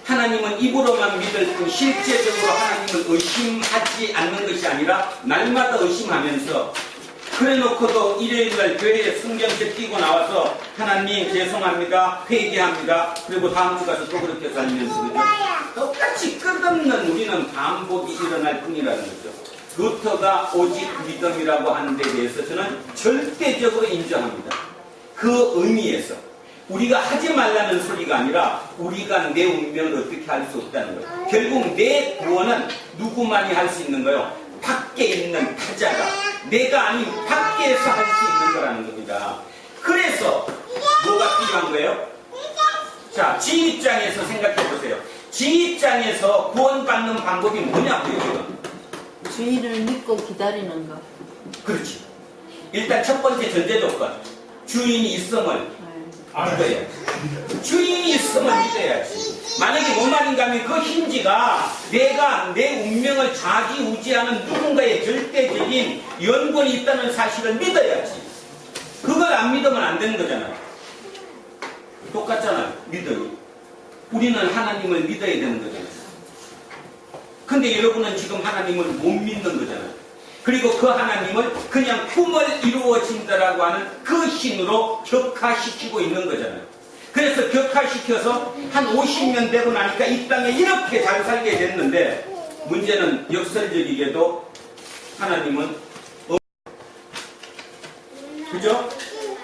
하나님은 입으로만 믿을 뿐 실제적으로 하나님을 의심하지 않는 것이 아니라 날마다 의심하면서 그래놓고도 일요일날 교회에 성경책 끼고 나와서 하나님 죄송합니다, 회개합니다. 그리고 다음 주 가서 또 그렇게 살면서 그죠? 똑같이 끝없는 우리는 반복이 일어날 뿐이라는 거죠. 루터가 오직 믿음이라고 하는 데 대해서 저는 절대적으로 인정합니다. 그 의미에서 우리가 하지 말라는 소리가 아니라 우리가 내 운명을 어떻게 할 수 없다는 거예요. 결국 내 구원은 누구만이 할 수 있는 거예요? 밖에 있는 타자가 내가 아닌 밖에서 할 수 있는 거라는 겁니다. 그래서 뭐가 필요한 거예요? 자, 지 입장에서 생각해 보세요. 지 입장에서 구원받는 방법이 뭐냐고요, 지금? 주인을 믿고 기다리는 거. 그렇지. 일단 첫 번째 전제 조건. 주인이 있음을 믿어야지. 주인이 있음을 믿어야지. 만약에 뭔 말인가 하면 그 힌지가 내가 내 운명을 좌지우지하는 누군가의 절대적인 연권이 있다는 사실을 믿어야지. 그걸 안 믿으면 안 되는 거잖아요. 똑같잖아요. 믿음이. 우리는 하나님을 믿어야 되는 거잖아요. 근데 여러분은 지금 하나님을 못 믿는 거잖아요. 그리고 그 하나님을 그냥 꿈을 이루어진다라고 하는 그 힘으로 격화시키고 있는 거잖아요. 그래서 격화시켜서 한 50년 되고 나니까 이 땅에 이렇게 잘 살게 됐는데 문제는 역설적이게도 하나님은 그죠?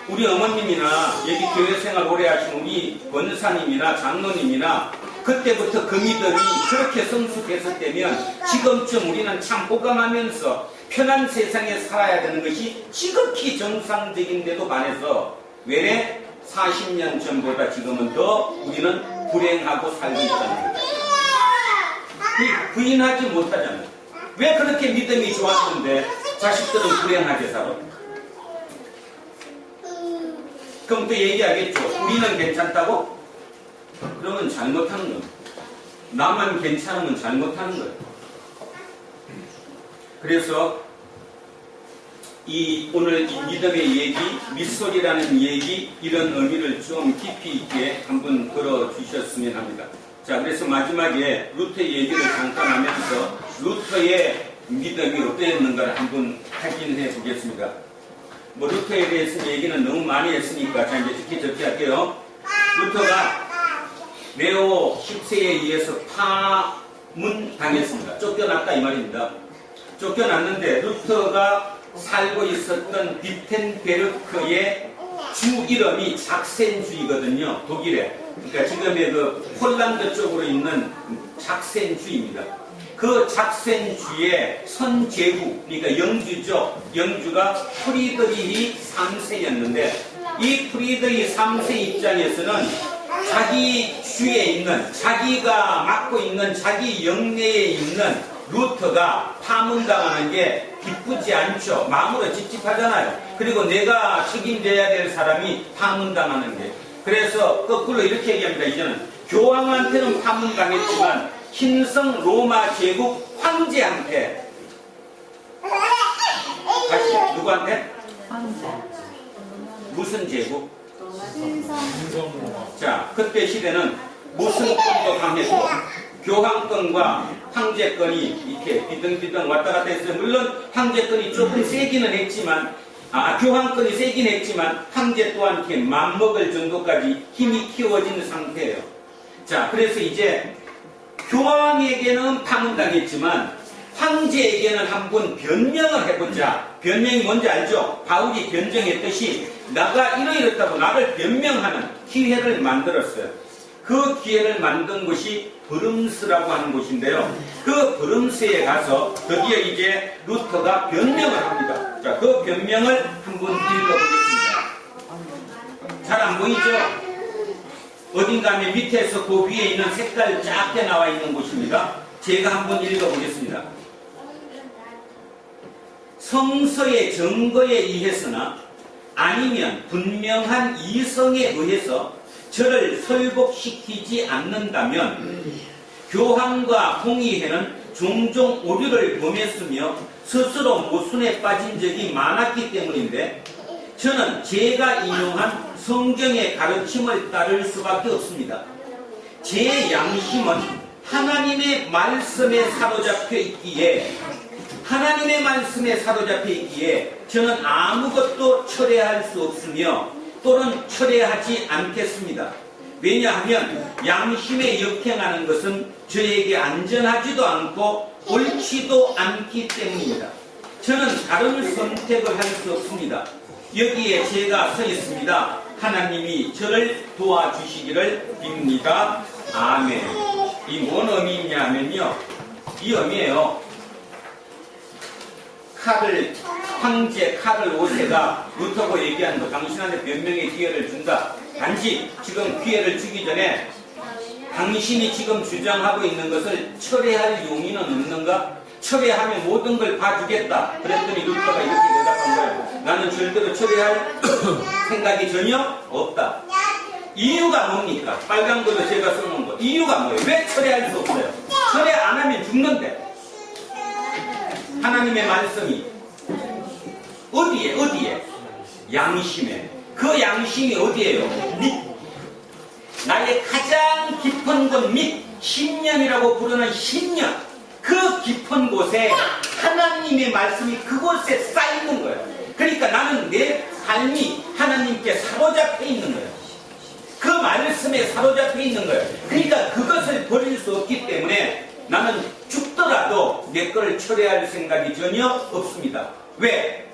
우리 어머님이나 여기 교회 생활 오래 하신 우리 권사님이나 장로님이나 그때부터 그 믿음이 그렇게 성숙했었다면 지금쯤 우리는 참 호감하면서 편한 세상에 살아야 되는 것이 지극히 정상적인데도 반해서 왜 40년 전보다 지금은 더 우리는 불행하고 살고 있다는 거죠. 부인하지 못하잖아요. 왜 그렇게 믿음이 좋았는데 자식들은 불행하게 살아? 그럼 또 얘기하겠죠. 우리는 괜찮다고? 그러면 잘못하는 겁니다. 나만 괜찮으면 잘못하는 거예요. 그래서 오늘 이 믿음의 얘기, 밑소리라는 얘기, 이런 의미를 좀 깊이 있게 한번 들어주셨으면 합니다. 자, 그래서 마지막에 루터의 얘기를 잠깐 하면서 루터의 믿음이 어떠했는가를 한번 확인해 보겠습니다. 뭐 루터에 대해서 얘기는 너무 많이 했으니까 자, 이제 적게 할게요. 루터가 레오 10세에 의해서 파문당했습니다. 쫓겨났다 이 말입니다. 쫓겨났는데 루터가 살고 있었던 비텐베르크의 주 이름이 작센주이거든요. 독일에. 그러니까 지금의 그 폴란드 쪽으로 있는 작센주입니다. 그 작센주의 선제후, 그러니까 영주죠. 영주가 프리드리히 3세였는데 이 프리드리히 3세 입장에서는 자기 주에 있는, 자기가 맡고 있는 자기 영내에 있는 루터가 파문당하는 게 기쁘지 않죠. 마음으로 찝찝하잖아요. 그리고 내가 책임져야 될 사람이 파문당하는 게. 그래서 거꾸로 이렇게 얘기합니다. 이제는 교황한테는 파문당했지만 흰성 로마 제국 황제한테, 다시 누구한테? 황제. 무슨 제국? 신성. 자, 그때 시대는 무슨 권도 강했고 교황권과 황제권이 이렇게 비등비등 왔다 갔다 했어요. 물론 황제권이 조금 세기는 했지만, 교황권이 세긴 했지만 황제 또한 이렇게 맘먹을 정도까지 힘이 키워진 상태예요. 자, 그래서 이제 교황에게는 파문당했지만 황제에게는 한번 변명을 해보자. 변명이 뭔지 알죠? 바울이 변정했듯이 나가 이러이렇다고 나를 변명하는 기회를 만들었어요. 그 기회를 만든 곳이 브름스라고 하는 곳인데요. 그 브름스에 가서 드디어 이제 루터가 변명을 합니다. 자, 그 변명을 한번 읽어보겠습니다. 잘 안 보이죠? 어딘가 하면 밑에서 그 위에 있는 색깔 작게 나와 있는 곳입니다. 제가 한번 읽어보겠습니다. 성서의 증거에 의해서나 아니면 분명한 이성에 의해서 저를 설복시키지 않는다면 교황과 홍의회는 종종 오류를 범했으며 스스로 모순에 빠진 적이 많았기 때문인데 저는 제가 인용한 성경의 가르침을 따를 수밖에 없습니다. 제 양심은 하나님의 말씀에 사로잡혀 있기에 저는 아무것도 철회할 수 없으며 또는 철회하지 않겠습니다. 왜냐하면 양심에 역행하는 것은 저에게 안전하지도 않고 옳지도 않기 때문입니다. 저는 다른 선택을 할 수 없습니다. 여기에 제가 서 있습니다. 하나님이 저를 도와주시기를 빕니다. 아멘. 이 뭔 의미냐 하면요, 이 의미예요. 황제 카를 5세가 루터고 얘기한 거, 당신한테 변명의 기회를 준다. 단지 지금 기회를 주기 전에 당신이 지금 주장하고 있는 것을 철회할 용의는 없는가? 철회하면 모든 걸 봐주겠다. 그랬더니 루터가 이렇게 대답한 거예요. 나는 절대로 철회할 생각이 전혀 없다. 이유가 뭡니까? 빨간 걸로 제가 써놓은 거. 이유가 뭐예요? 왜 철회할 수 없어요? 철회 안 하면 죽는데. 하나님의 말씀이 어디에? 양심에. 그 양심이 어디에요? 밑. 나의 가장 깊은 곳 밑. 신념이라고 부르는 신념. 그 깊은 곳에 하나님의 말씀이 그곳에 쌓이는 거예요. 그러니까 나는 내 삶이 하나님께 사로잡혀 있는 거예요. 그 말씀에 사로잡혀 있는 거예요. 그러니까 그것을 버릴 수 없기 때문에 나는 죽더라도 내 거를 철회할 생각이 전혀 없습니다. 왜?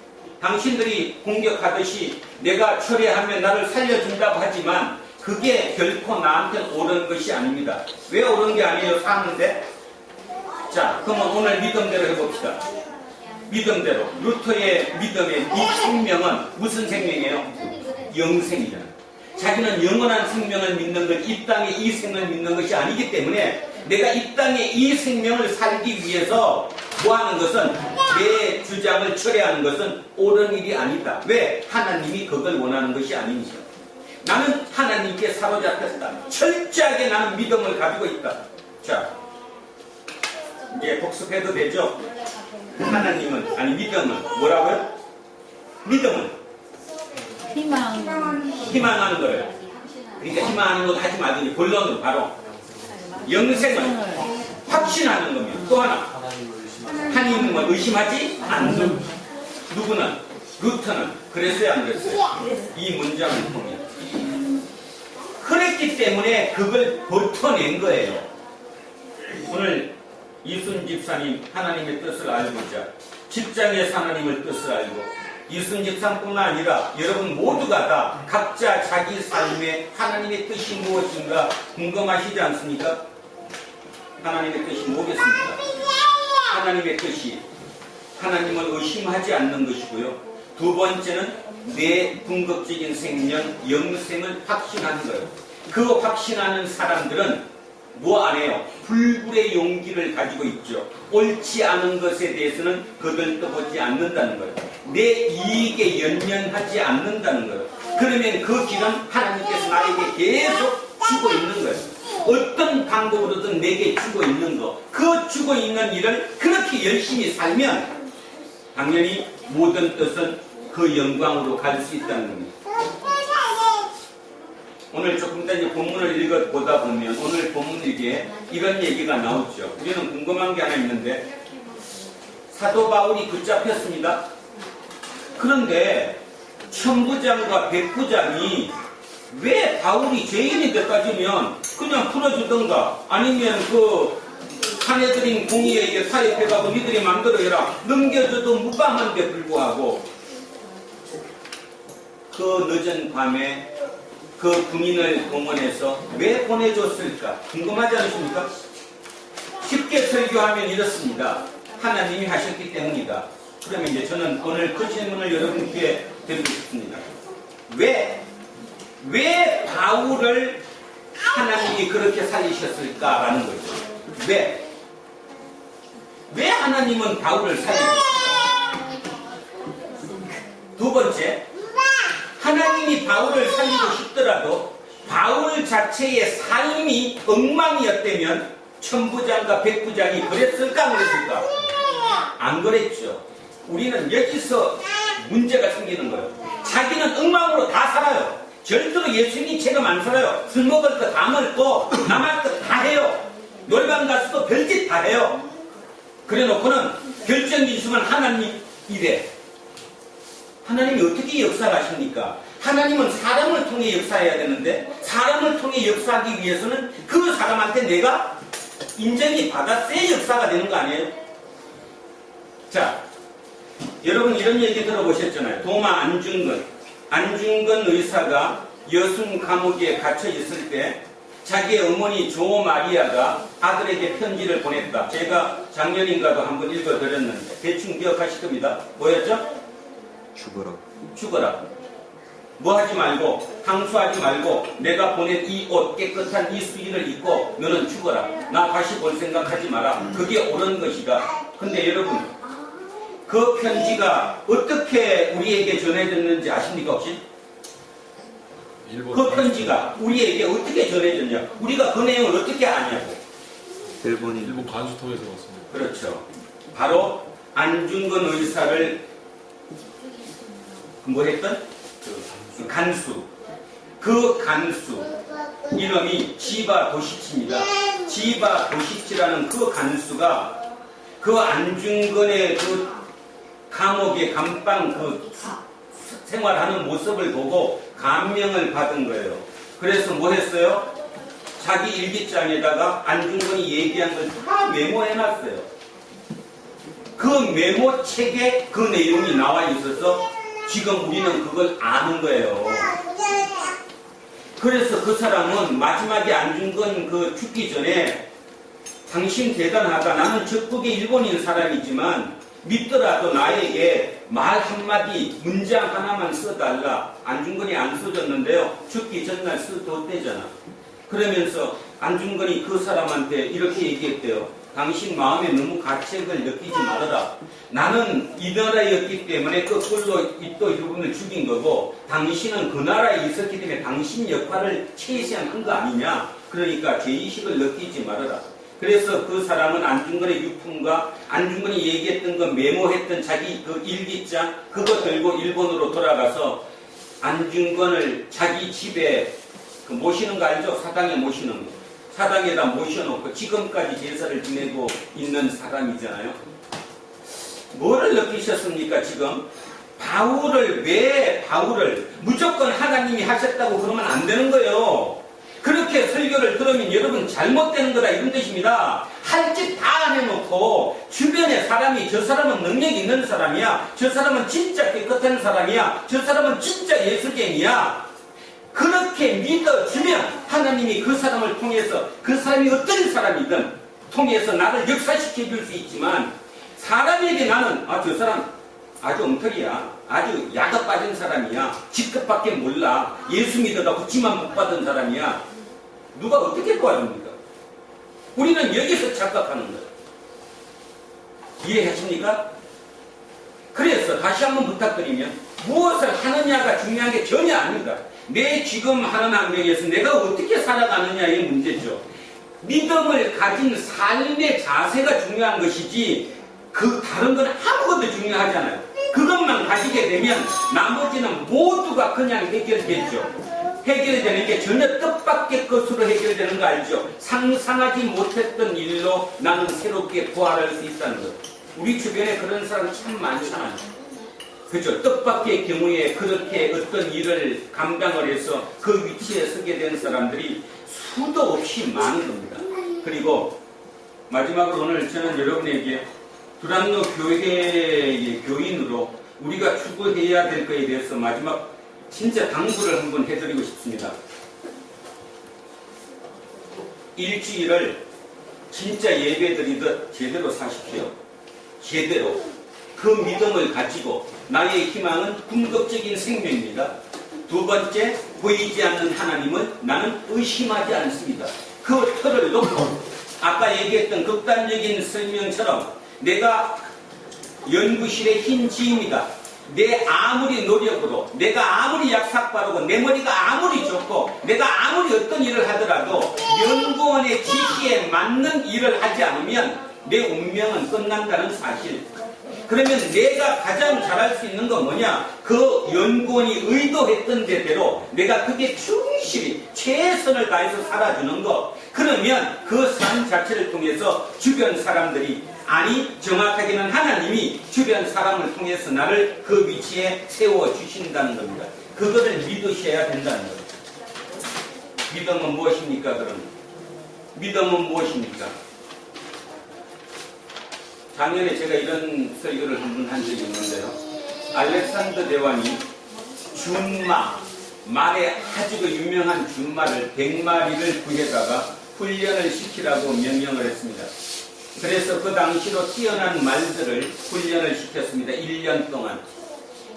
당신들이 공격하듯이 내가 철회하면 나를 살려준다고 하지만 그게 결코 나한테는 옳은 것이 아닙니다. 왜 옳은 게 아니에요? 사는데? 자, 그러면 오늘 믿음대로 해봅시다. 믿음대로. 루터의 믿음의 이 생명은 무슨 생명이에요? 영생이잖아요. 자기는 영원한 생명을 믿는 것, 이 땅의 이 생명을 믿는 것이 아니기 때문에 내가 이 땅의 이 생명을 살기 위해서 뭐하는 것은 내 주장을 철회하는 것은 옳은 일이 아니다. 왜? 하나님이 그걸 원하는 것이 아니니까. 나는 하나님께 사로잡혔다. 철저하게 나는 믿음을 가지고 있다. 자, 이제 복습해도 되죠? 하나님은, 아니 믿음은 뭐라고요? 믿음은 희망하는 거예요. 그러니까 희망하는 것 하지 말더니 본론으로 바로 영생을 확신하는 겁니다. 또 하나, 하나님을 의심하지 않는 것. 누구는? 루터는 그랬어요, 안 그랬어요? 이 문장을 통해 그랬기 때문에 그걸 버텨낸 거예요. 오늘 이순 집사님 하나님의 뜻을 알고자 직장에서 하나님의 뜻을 알고 이순 집사뿐만 아니라 여러분 모두가 다 각자 자기 삶에 하나님의 뜻이 무엇인가 궁금하시지 않습니까? 하나님의 뜻이 뭐겠습니까? 하나님의 뜻이 하나님을 의심하지 않는 것이고요. 두 번째는 내 궁극적인 생명, 영생을 확신하는 거예요. 그 확신하는 사람들은 뭐 안 해요? 불굴의 용기를 가지고 있죠. 옳지 않은 것에 대해서는 거들떠보지 않는다는 거예요. 내 이익에 연연하지 않는다는 거예요. 그러면 그 길은 하나님께서 나에게 계속 주고 있는 거예요. 어떤 방법으로든 내게 주고 있는 거, 그 주고 있는 일을 그렇게 열심히 살면 당연히 모든 뜻은 그 영광으로 갈 수 있다는 겁니다. 오늘 조금 더 이제 본문을 읽어보다 보면 오늘 본문 읽기에 이런 얘기가 나오죠. 우리는 궁금한 게 하나 있는데 사도 바울이 붙잡혔습니다. 그런데 천부장과 백부장이 왜 바울이 죄인이 돼가지면 그냥 풀어주던가 아니면 그 사내들인 공의에게 사입해가고 니들이 마음대로 해라 넘겨줘도 무방한데 불구하고 그 늦은 밤에 그 군인을 동원해서 왜 보내줬을까? 궁금하지 않으십니까? 쉽게 설교하면 이렇습니다. 하나님이 하셨기 때문이다. 그러면 이제 저는 오늘 그 질문을 여러분께 드리고 싶습니다. 왜 바울을 하나님이 그렇게 살리셨을까라는 거죠. 왜 하나님은 바울을 살리셨을까? 두 번째, 하나님이 바울을 살리고 싶더라도 바울 자체의 삶이 엉망이었다면 천부장과 백부장이 그랬을까 안 그랬을까? 안 그랬죠. 우리는 여기서 문제가 생기는 거예요. 자기는 엉망으로 다 살아요. 절대로 예수님처럼 안 살아요. 술 먹을 거 다 먹고 남할 거 다 해요. 놀방 가서도 별짓 다 해요. 그래 놓고는 결정지수는 하나님이래. 하나님이 어떻게 역사를 하십니까? 하나님은 사람을 통해 역사해야 되는데 사람을 통해 역사하기 위해서는 그 사람한테 내가 인정이 받았어야 역사가 되는 거 아니에요? 자, 여러분 이런 얘기 들어보셨잖아요. 도마 안중근 의사가 여순 감옥에 갇혀 있을 때 자기의 어머니 조 마리아가 아들에게 편지를 보냈다. 제가 작년인가도 한번 읽어드렸는데 대충 기억하실 겁니다. 뭐였죠? 죽어라. 뭐 하지 말고 항수하지 말고 내가 보낸 이 옷 깨끗한 이 수의를 입고 너는 죽어라. 나 다시 볼 생각하지 마라. 그게 옳은 것이다. 근데 여러분 그 편지가 어떻게 우리에게 전해졌는지 아십니까 혹시? 그 편지가 우리에게 어떻게 전해졌냐? 우리가 그 내용을 어떻게 아냐고? 일본 간수 통해서 왔습니다. 그렇죠. 바로 안중근 의사를 뭐 했던? 간수. 그 간수 이름이 지바 도시치입니다. 지바 도시치라는 그 간수가 그 안중근의 그 감옥의 감방 그 생활하는 모습을 보고 감명을 받은 거예요. 그래서 뭐 했어요? 자기 일기장에다가 안중근이 얘기한 걸 다 메모해놨어요. 그 메모책에 그 내용이 나와 있어서 지금 우리는 그걸 아는 거예요. 그래서 그 사람은 마지막에 안중근 그 죽기 전에 당신 대단하다. 나는 적국의 일본인 사람이지만 믿더라도 나에게 말 한마디 문장 하나만 써달라. 안중근이 안 써줬는데요. 죽기 전날 써뒀대잖아. 그러면서 안중근이 그 사람한테 이렇게 얘기했대요. 당신 마음에 너무 가책을 느끼지 말아라. 나는 이 나라였기 때문에 거꾸로 이또 일본을 죽인 거고 당신은 그 나라에 있었기 때문에 당신 역할을 최대한 한 거 아니냐. 그러니까 죄의식을 느끼지 말아라. 그래서 그 사람은 안중근의 유품과 안중근이 얘기했던 거 메모했던 자기 그 일기장 그거 들고 일본으로 돌아가서 안중근을 자기 집에 그 모시는 거 알죠? 사당에 모시는 거. 사당에다 모셔놓고 지금까지 제사를 지내고 있는 사람이잖아요. 뭐를 느끼셨습니까 지금? 왜 바울을 무조건 하나님이 하셨다고 그러면 안 되는 거예요. 그렇게 설교를 들으면 여러분 잘못되는 거다 이런 뜻입니다. 할 짓 다 안 해놓고 주변에 사람이 저 사람은 능력이 있는 사람이야. 저 사람은 진짜 깨끗한 사람이야. 저 사람은 진짜 예술쟁이야. 그렇게 믿어주면 하나님이 그 사람을 통해서 그 사람이 어떤 사람이든 통해서 나를 역사시켜 줄 수 있지만 사람에게 나는 저 사람 아주 엉터리야. 아주 약업 빠진 사람이야. 직급밖에 몰라. 예수 믿어다 구치만 못 받은 사람이야. 누가 어떻게 도와줍니까? 우리는 여기서 착각하는 거예요. 이해하십니까? 그래서 다시 한번 부탁드리면 무엇을 하느냐가 중요한 게 전혀 아닙니다. 내 지금 하는 환경에서 내가 어떻게 살아가느냐의 문제죠. 믿음을 가진 삶의 자세가 중요한 것이지 그 다른 건 아무것도 중요하지 않아요. 그것만 가지게 되면 나머지는 모두가 그냥 해결되죠. 해결되는 게 전혀 뜻밖의 것으로 해결되는 거 알죠? 상상하지 못했던 일로 나는 새롭게 부활할 수 있다는 것. 우리 주변에 그런 사람 참 많잖아요. 그죠? 뜻밖의 경우에 그렇게 어떤 일을 감당을 해서 그 위치에 서게 된 사람들이 수도 없이 많은 겁니다. 그리고 마지막으로 오늘 저는 여러분에게 두란노 교회의 교인으로 우리가 추구해야 될 것에 대해서 마지막 진짜 당부를 한번 해드리고 싶습니다. 일주일을 진짜 예배드리듯 제대로 사십시오. 제대로. 그 믿음을 가지고 나의 희망은 궁극적인 생명입니다. 두 번째, 보이지 않는 하나님을 나는 의심하지 않습니다. 그 틀을 놓고 아까 얘기했던 극단적인 설명처럼 내가 연구실의 흰 지입니다. 내 아무리 노력으로 내가 아무리 약삭 바르고 내 머리가 아무리 좋고 내가 아무리 어떤 일을 하더라도 연구원의 지시에 맞는 일을 하지 않으면 내 운명은 끝난다는 사실. 그러면 내가 가장 잘할 수 있는 건 뭐냐? 그 연구원이 의도했던 대로 내가 그게 충실히 최선을 다해서 살아주는 것. 그러면 그 삶 자체를 통해서 주변 사람들이 아니 정확하게는 하나님이 주변 사람을 통해서 나를 그 위치에 세워주신다는 겁니다. 그것을 믿으셔야 된다는 겁니다. 믿음은 무엇입니까 그럼? 믿음은 무엇입니까? 작년에 제가 이런 설교를 한 번 한 적이 있는데요. 알렉산더 대왕이 준마, 말에 아주 그 유명한 준마를 100마리를 구해다가 훈련을 시키라고 명령을 했습니다. 그래서 그 당시로 뛰어난 말들을 훈련을 시켰습니다. 1년 동안.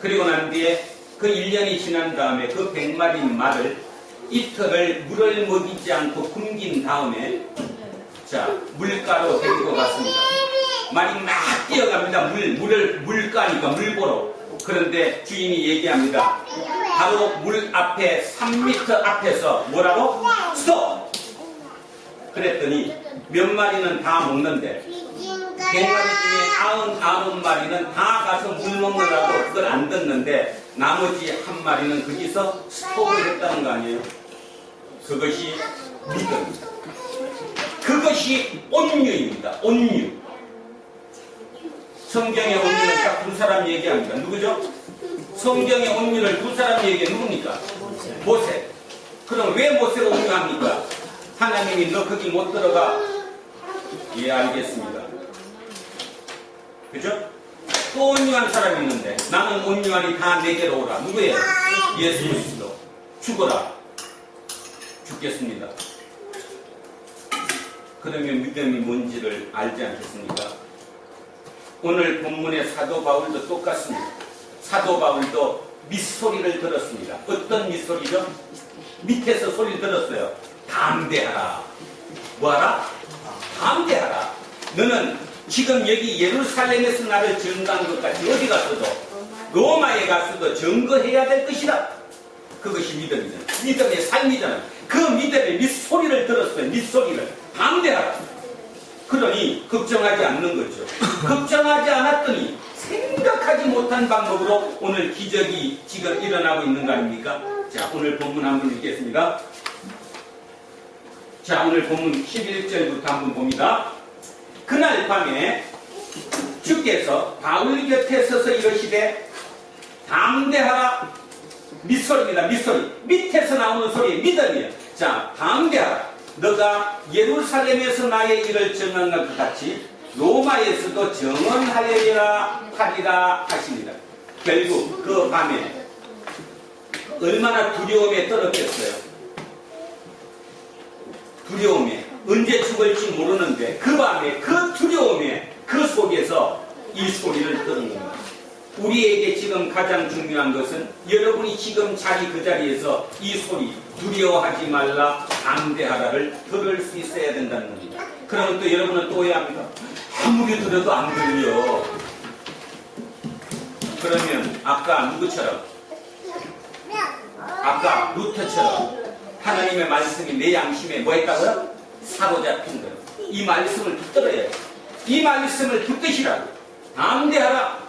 그리고 난 뒤에 그 1년이 지난 다음에 그 100마리 말을 이틀을 물을 먹이지 않고 굶긴 다음에 물가로 데리고 갔습니다. 말이 막 뛰어갑니다. 물가니까 물 보러. 그런데 주인이 얘기합니다. 바로 물 앞에 3m 앞에서 뭐라고? 스톱! 그랬더니 몇 마리는 다 먹는데 100마리 중에 99마리는 다 가서 물 먹느라고 그걸 안 듣는데 나머지 한 마리는 거기서 스톱을 했다는 거 아니에요? 그것이 믿음입니다. 그것이 온유입니다. 온유. 성경의 온유는 딱 두 사람 얘기합니다. 누구죠? 성경의 온유를 두 사람 얘기해. 누굽니까? 모세. 그럼 왜 모세가 온유합니까? 하나님이 너 거기 못 들어가. 예, 알겠습니다. 그죠? 또 온유한 사람이 있는데 나는 온유하니 다 내게로 오라. 누구예요? 예수 그리스도. 죽어라. 죽겠습니다. 그러면 믿음이 뭔지를 알지 않겠습니까? 오늘 본문의 사도 바울도 똑같습니다. 사도 바울도 밑소리를 들었습니다. 어떤 밑소리죠? 밑에서 소리를 들었어요. 담대하라. 뭐하라? 담대하라. 너는 지금 여기 예루살렘에서 나를 증거한 것 같이 어디 갔어도 로마에 갔어도 증거해야 될 것이다. 그것이 믿음이잖아. 믿음의 삶이잖아. 그 믿음의 밑소리를 들었어요. 밑소리를. 담대하라. 그러니 걱정하지 않는 거죠. 걱정하지 않았더니 생각하지 못한 방법으로 오늘 기적이 지금 일어나고 있는 거 아닙니까? 자, 오늘 본문 한번 읽겠습니다. 자, 오늘 본문 11절부터 한번 봅니다. 그날 밤에 주께서 바울 곁에 서서 이러시되 담대하라. 밑소리입니다. 밑소리. 밑에서 나오는 소리 믿음이에요. 자, 담대하라. 너가 예루살렘에서 나의 일을 전한 것 같이 로마에서도 정언하리라 하십니다. 결국 그 밤에 얼마나 두려움에 떨었겠어요. 두려움에. 언제 죽을지 모르는데 그 밤에 그 두려움에 그 속에서 이 소리를 들은 겁니다. 우리에게 지금 가장 중요한 것은 여러분이 지금 자리 그 자리에서 이 소리 두려워하지 말라 담대하라를 들을 수 있어야 된다는 겁니다. 그러면 또 여러분은 또 해야 합니다. 아무리 들어도 안 들려. 그러면 아까 누구처럼? 아까 루터처럼 하나님의 말씀이 내 양심에 뭐 했다고요? 사로잡힌 거예요. 이 말씀을 붙들어야 해요. 이 말씀을 붙드시라고. 담대하라.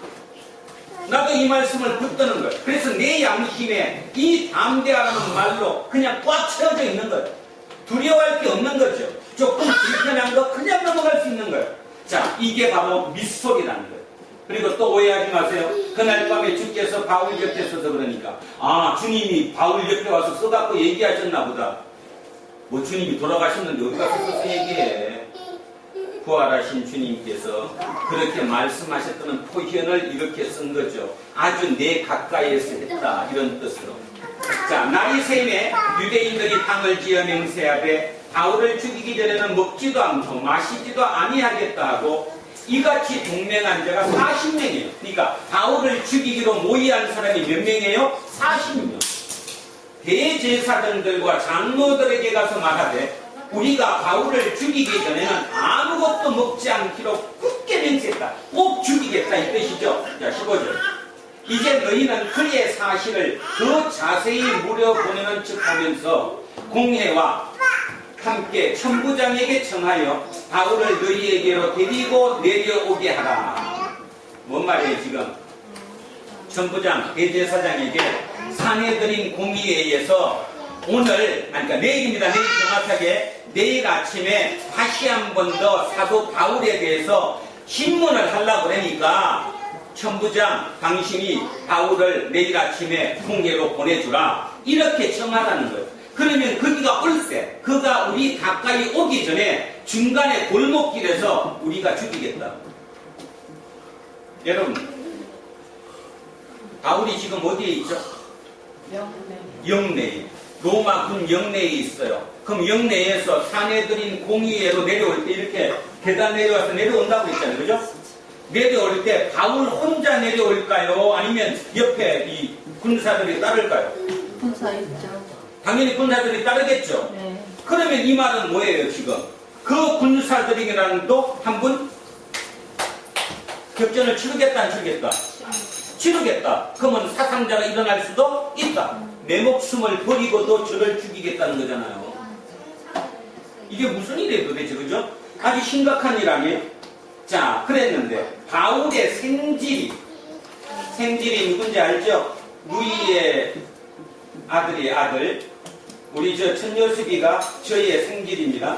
나도 이 말씀을 붙드는 거예요. 그래서 내 양심에 이 담대하라는 말로 그냥 꽉 채워져 있는 거예요. 두려워할 게 없는 거죠. 조금 불편한 거 그냥 넘어갈 수 있는 거예요. 자, 이게 바로 밑소리라는 거예요. 그리고 또 오해하지 마세요. 그날 밤에 주께서 바울 옆에 서서 그러니까 주님이 바울 옆에 와서 써갖고 얘기하셨나 보다. 뭐 주님이 돌아가셨는데 어디 가서 써서 얘기해. 부활하신 주님께서 그렇게 말씀하셨다는 표현을 이렇게 쓴 거죠. 아주 내 가까이에서 했다. 이런 뜻으로. 자, 날이 새매 유대인들이 방을 지어 맹세하되 바울을 죽이기 전에는 먹지도 않고 마시지도 아니하겠다 하고 이같이 동맹한 자가 40명이에요. 그러니까 바울을 죽이기로 모의한 사람이 몇 명이에요? 40명. 대제사장들과 장로들에게 가서 말하되 우리가 바울을 죽이기 전에는 아무것도 먹지 않기로 굳게 맹세했다. 꼭 죽이겠다 이 뜻이죠. 자, 15절. 이제 너희는 그의 사실을 더 자세히 물어보내는 척하면서 공회와 함께 천부장에게 청하여 바울을 너희에게로 데리고 내려오게 하라. 뭔 말이에요 지금? 천부장, 대제사장에게 사내들인 공의회에서 오늘, 그러니까 내일입니다. 내일 정확하게 내일 아침에 다시 한 번 더 사도 바울에 대해서 신문을 하려고 그러니까 천부장, 당신이 바울을 내일 아침에 공회로 보내주라. 이렇게 청하라는 거예요. 그러면 거기가 올세, 그가 우리 가까이 오기 전에 중간에 골목길에서 우리가 죽이겠다. 여러분, 바울이 지금 어디에 있죠? 영내에. 로마 군 영내에 있어요. 그럼 영내에서 사내들인 공의회로 내려올 때 이렇게 계단 내려와서 내려온다고 했잖아요. 그죠? 내려올 때 바울 혼자 내려올까요? 아니면 옆에 이 군사들이 따를까요? 군사 있죠. 당연히 군사들이 따르겠죠. 네. 그러면 이 말은 뭐예요 지금? 그 군사들이라는 또 한 분 격전을 치르겠다 안 치르겠다? 치르겠다. 그러면 사상자가 일어날 수도 있다. 내 목숨을 버리고도 저를 죽이겠다는 거잖아요. 이게 무슨 일이에요 도대체, 그죠? 아주 심각한 일 아니에요? 자, 그랬는데 바울의 생질이 누군지 알죠? 루이의 아들이 아들. 우리 저 천여수비가 저의 생질입니다.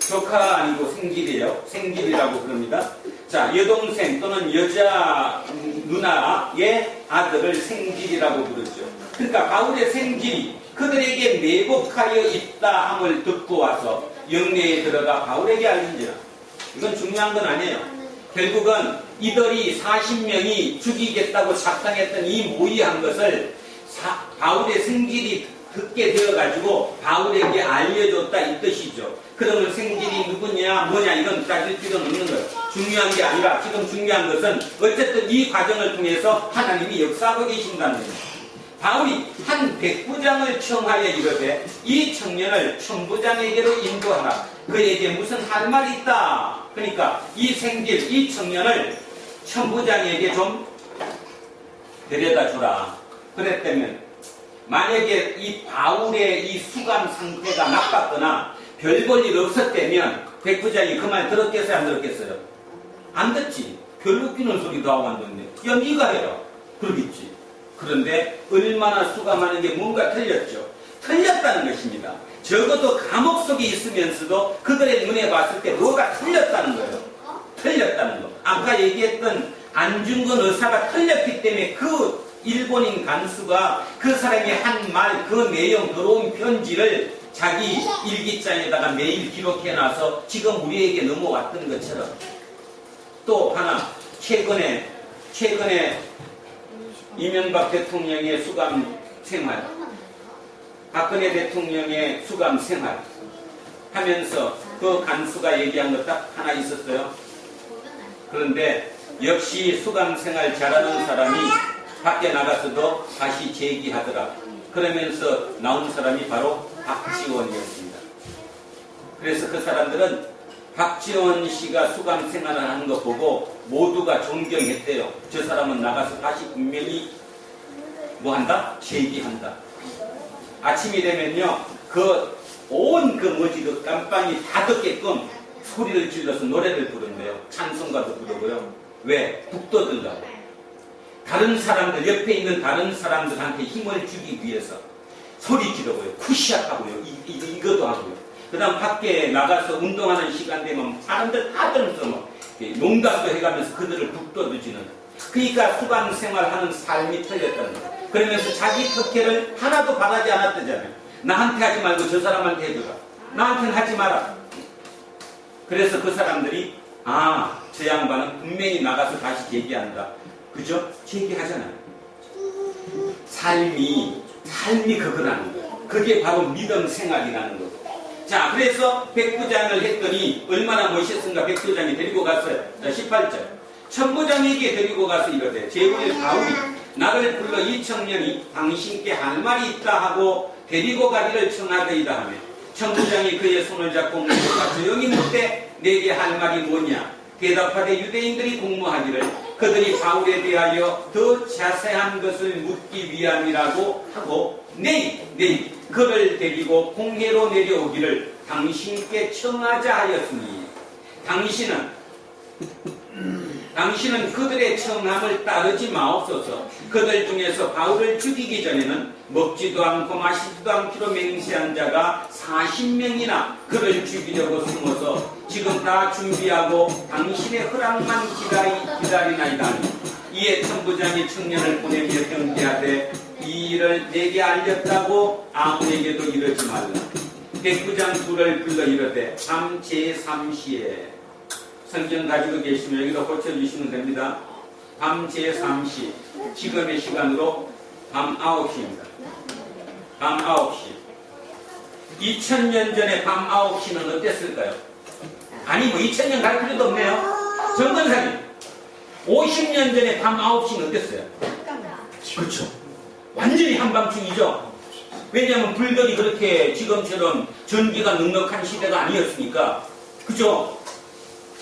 조카 아니고 생질이에요. 생질이라고 그럽니다. 자, 여동생 또는 여자 누나의 아들을 생질이라고 부르죠. 그러니까 바울의 생질이 그들에게 매복하여 있다 함을 듣고 와서 영내에 들어가 바울에게 알린지라. 이건 중요한 건 아니에요. 결국은 이들이 40명이 죽이겠다고 작당했던 이 모의한 것을 바울의 생질이 듣게 되어가지고 바울에게 알려줬다 이 뜻이죠. 그러면 생질이 누구냐 뭐냐 이건 따질 필요는 없는 거예요. 중요한 게 아니라 지금 중요한 것은 어쨌든 이 과정을 통해서 하나님이 역사하고 계신다는 거예요. 바울이 한 백부장을 청하여 이르되 이 청년을 천부장에게로 인도하라. 그에게 무슨 할 말이 있다. 그러니까 이 생질, 이 청년을 천부장에게 좀 데려다 주라. 그랬다면 만약에 이 바울의 이 수감 상태가 나빴거나 별 볼 일 없었다면 백부장이 그 말 들었겠어요 안 들었겠어요? 안 듣지. 별 웃기는 소리도 하고 안 듣네. 야 네가 해라. 그러겠지. 그런데 얼마나 수감하는 게 뭔가 틀렸죠. 틀렸다는 것입니다. 적어도 감옥 속에 있으면서도 그들의 눈에 봤을 때 뭐가 틀렸다는 거예요. 틀렸다는 거. 아까 얘기했던 안중근 의사가 틀렸기 때문에 그 일본인 간수가 그 사람이 한 말, 그 내용, 들어온 편지를 자기 일기장에다가 매일 기록해놔서 지금 우리에게 넘어왔던 것처럼 또 하나 최근에 이명박 대통령의 수감 생활, 박근혜 대통령의 수감 생활 하면서 그 간수가 얘기한 것 딱 하나 있었어요. 그런데 역시 수감 생활 잘하는 사람이 밖에 나가서도 다시 재기하더라. 그러면서 나온 사람이 바로 박지원이었습니다. 그래서 그 사람들은 박지원 씨가 수감 생활을 하는 거 보고 모두가 존경했대요. 저 사람은 나가서 다시 분명히 뭐 한다? 재기한다. 아침이 되면요, 그 깜빵이 다 듣게끔 소리를 질러서 노래를 부른대요. 찬송가도 부르고요. 왜? 북돋으려고. 다른 사람들, 옆에 있는 다른 사람들한테 힘을 주기 위해서 소리 지르고요. 푸시업하고요. 이것도 하고요. 그 다음 밖에 나가서 운동하는 시간 되면 사람들 다 들면서 뭐 농담도 해가면서 그들을 북돋우지는. 그러니까 수감 생활하는 삶이 틀렸다는 거예요. 그러면서 자기 특혜를 하나도 바라지 않았다잖아요. 나한테 하지 말고 저 사람한테 해줘라. 나한테는 하지 마라. 그래서 그 사람들이 저 양반은 분명히 나가서 다시 제기한다. 그죠? 제기하잖아요. 삶이 그거라는 거예요. 그게 바로 믿음 생활이라는 거고. 자, 그래서 백부장을 했더니 얼마나 멋있었는가. 백부장이 데리고 갔어요. 자, 18절. 천부장에게 데리고 가서 이러되 제후일 바울이 나를 불러 이 청년이 당신께 할 말이 있다 하고 데리고 가기를 청하더이다 하며 천부장이 그의 손을 잡고 묻다가 조용히 묻되 내게 할 말이 뭐냐. 대답하되 유대인들이 공모하기를 그들이 바울에 대하여 더 자세한 것을 묻기 위함이라고 하고 내일 그를 데리고 공회로 내려오기를 당신께 청하자 하였으니 당신은 그들의 청함을 따르지 마옵소서. 그들 중에서 바울을 죽이기 전에는 먹지도 않고 마시지도 않기로 맹세한 자가 40명이나 그를 죽이려고 숨어서 지금 다 준비하고 당신의 허락만 기다리나이다. 이에 천부장이 청년을 보내며 경계하되 이 일을 내게 알렸다고 아무에게도 이러지 말라. 백부장 둘을 불러 이르되 밤 제3시에 성경 가지고 계시면 여기도 고쳐주시면 됩니다. 밤 제3시 지금의 시간으로 밤 9시입니다. 밤 9시 2000년 전에 밤 9시는 어땠을까요? 아니 뭐 2000년 갈 필요도 없네요. 정건사님 50년 전에 밤 9시는 어땠어요? 그렇죠. 완전히 한밤중이죠. 왜냐하면 불들이 그렇게 지금처럼 전기가 넉넉한 시대가 아니었으니까. 그죠?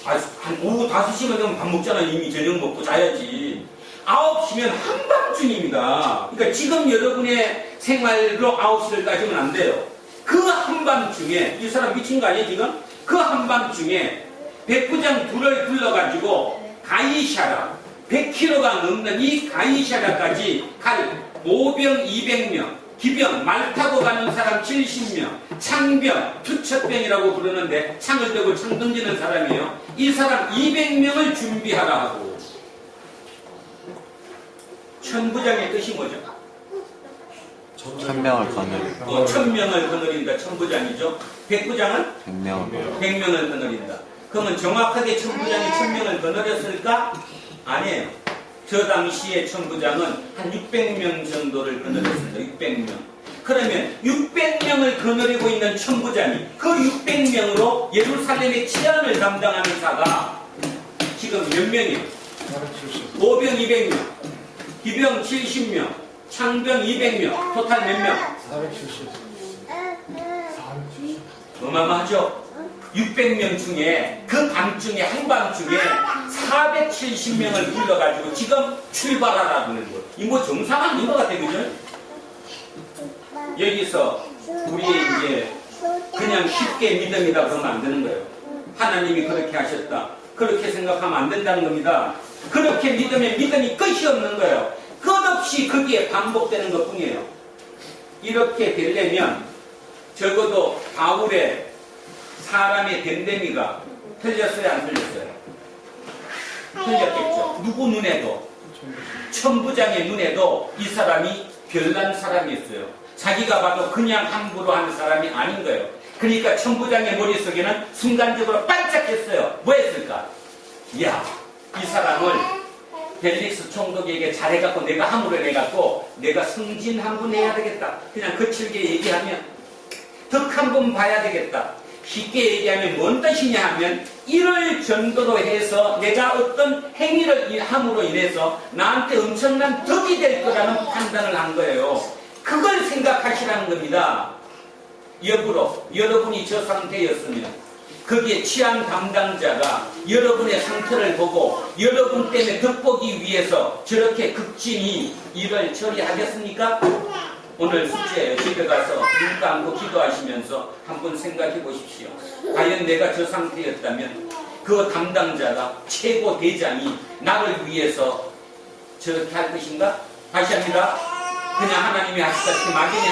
한 오후 5시면 되면 밥 먹잖아요. 이미 저녁 먹고 자야지. 9시면 한밤중입니다. 그러니까 지금 여러분의 생활로 9시를 따지면 안 돼요. 그 한밤중에 이 사람 미친 거 아니에요 지금? 그 한밤중에 백부장 둘을 불러가지고 가이샤라 100km가 넘는 이 가이샤라까지 갈 모병 200명 기병, 말 타고 가는 사람 70명, 창병, 투척병이라고 부르는데 창을 들고 창 던지는 사람이에요. 이 사람 200명을 준비하라 하고. 천부장의 뜻이 뭐죠? 1000명을 거느린다. 1000명을 거느린다. 천부장이죠. 백부장은? 100명을 100명을 거느린다. 그러면 정확하게 천부장이 1000명을 거느렸을까? 아니에요. 저 당시에 천부장은 한 600명 정도를 거느렸습니다. 600명. 그러면 600명을 거느리고 있는 천부장이 그 600명으로 예루살렘의 치안을 담당하는 자가 지금 몇 명이에요? 5병 200명, 기병 70명, 창병 200명, 토탈 몇 명? 470. 어마어마하죠? 600명 중에 그 밤중에 한밤중에 470명을 불러가지고 지금 출발하라는 거예요. 이 뭐 정상 아닌 것 같아요, 그죠? 여기서 우리의 이제 그냥 쉽게 믿음이다 그러면 안 되는 거예요. 하나님이 그렇게 하셨다. 그렇게 생각하면 안 된다는 겁니다. 그렇게 믿으면 믿음이 끝이 없는 거예요. 끝없이 거기에 반복되는 것 뿐이에요. 이렇게 되려면 적어도 바울의 사람의 됨됨이가 틀렸어요, 안 틀렸어요? 틀렸겠죠. 누구 눈에도, 천부장의 눈에도 이 사람이 별난 사람이었어요. 자기가 봐도 그냥 함부로 하는 사람이 아닌 거예요. 그러니까 천부장의 머릿속에는 순간적으로 반짝했어요. 뭐 했을까? 이야, 이 사람을 벨릭스 총독에게 잘해갖고 내가 함으로 해갖고 내가 승진 한 번 해야 되겠다. 그냥 거칠게 얘기하면 덕 한 번 봐야 되겠다. 쉽게 얘기하면 뭔 뜻이냐 하면 이럴 정도로 해서 내가 어떤 행위를 함으로 인해서 나한테 엄청난 덕이 될 거라는 판단을 한 거예요. 그걸 생각하시라는 겁니다. 역으로 여러분이 저 상태였으면 거기에 치안 담당자가 여러분의 상태를 보고 여러분 때문에 덕보기 위해서 저렇게 극진히 일을 처리하겠습니까? 오늘 숙제에 집에 가서 눈 감고 기도하시면서 한번 생각해 보십시오. 과연 내가 저 상태였다면 그 담당자가 최고 대장이 나를 위해서 저렇게 할 것인가? 다시 합니다. 그냥 하나님이 하시다시피 막연히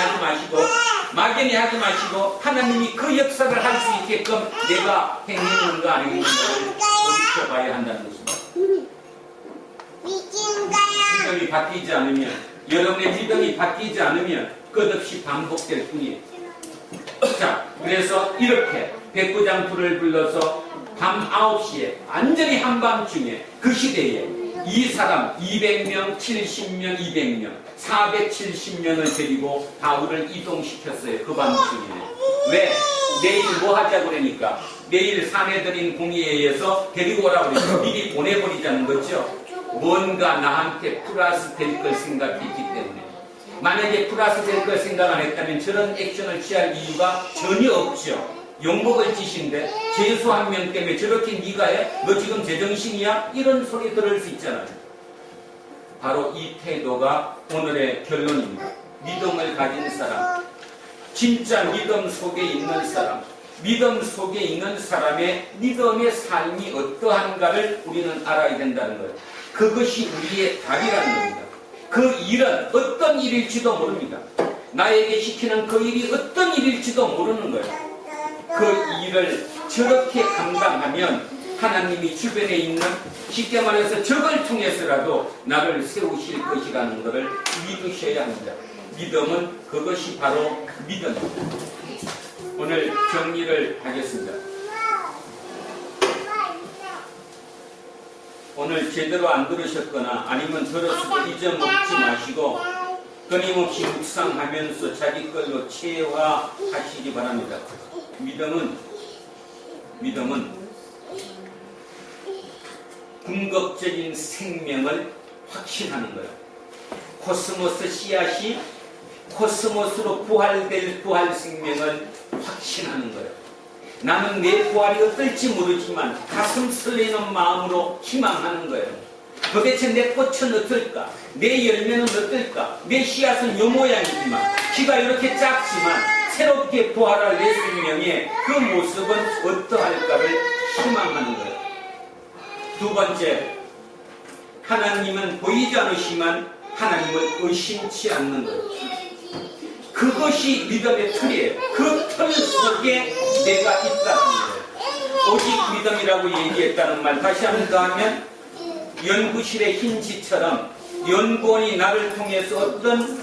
하지 마시고 하나님이 그 역사를 할 수 있게끔 내가 행했는가 안 했는가를 돌이켜봐야 한다는 것입니다. 믿음이 바뀌지 않으면, 여러분의 믿음이 바뀌지 않으면 끝없이 반복될 뿐이에요. 자, 그래서 이렇게 백부장 불을 불러서 밤 9시에 완전히 한밤중에 그 시대에 이 사람 200명, 70명, 200명, 470명을 데리고 바울을 이동시켰어요. 그 밤중에. 왜? 내일 뭐 하자고 그러니까 내일 사내들인 공의회에서 데리고 오라고 그러니까 미리 보내버리자는 거죠. 뭔가 나한테 플러스 될 걸 생각했기 때문에. 만약에 플러스 될 걸 생각 안 했다면 저런 액션을 취할 이유가 전혀 없죠. 욕먹을 짓인데 재수 한 명 때문에 저렇게 네가 해? 너 지금 제정신이야? 이런 소리 들을 수 있잖아요. 바로 이 태도가 오늘의 결론입니다. 믿음을 가진 사람, 진짜 믿음 속에 있는 사람, 믿음 속에 있는 사람의 믿음의 삶이 어떠한가를 우리는 알아야 된다는 거예요. 그것이 우리의 답이라는 겁니다. 그 일은 어떤 일일지도 모릅니다. 나에게 시키는 그 일이 어떤 일일지도 모르는 거예요. 그 일을 저렇게 감당하면 하나님이 주변에 있는, 쉽게 말해서 적을 통해서라도 나를 세우실 것이라는 것을 믿으셔야 합니다. 믿음은 그것이 바로 믿음입니다. 오늘 정리를 하겠습니다. 오늘 제대로 안 들으셨거나 아니면 들었어도 잊어먹지 마시고 끊임없이 묵상하면서 자기 걸로 체화하시기 바랍니다. 믿음은 궁극적인 생명을 확신하는 거예요. 코스모스 씨앗이 코스모스로 부활될 부활 생명을 확신하는 거예요. 나는 내 부활이 어떨지 모르지만 가슴 설레는 마음으로 희망하는 거예요. 도대체 내 꽃은 어떨까? 내 열매는 어떨까? 내 씨앗은 요 모양이지만 키가 이렇게 작지만 새롭게 부활할 내 생명의 그 모습은 어떠할까를 희망하는 거예요. 두 번째, 하나님은 보이지 않으시만 하나님을 의심치 않는 거예요. 그것이 믿음의 틀이에요. 그 틀 속에 내가 있다는 거예요. 오직 믿음이라고 얘기했다는 말 다시 한번 더 하면 연구실의 힌지처럼 연구원이 나를 통해서 어떤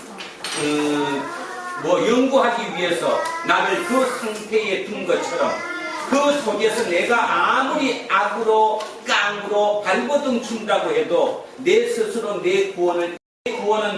연구하기 위해서 나를 그 상태에 둔 것처럼 그 속에서 내가 아무리 악으로 깡으로 발버둥 친다고 해도 내 스스로 내 구원은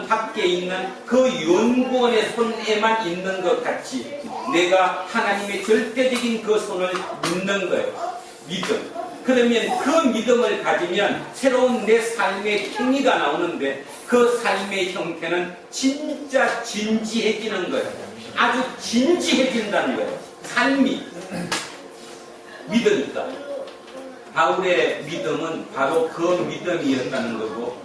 밖에 있는 그 연구원의 손에만 있는 것 같이 내가 하나님의 절대적인 그 손을 믿는 거예요. 믿음. 그러면 그 믿음을 가지면 새로운 내 삶의 행위가 나오는데 그 삶의 형태는 진짜 진지해지는 거예요. 아주 진지해진다는 거예요. 삶이. 믿으니까. 바울의 믿음은 바로 그 믿음이었다는 거고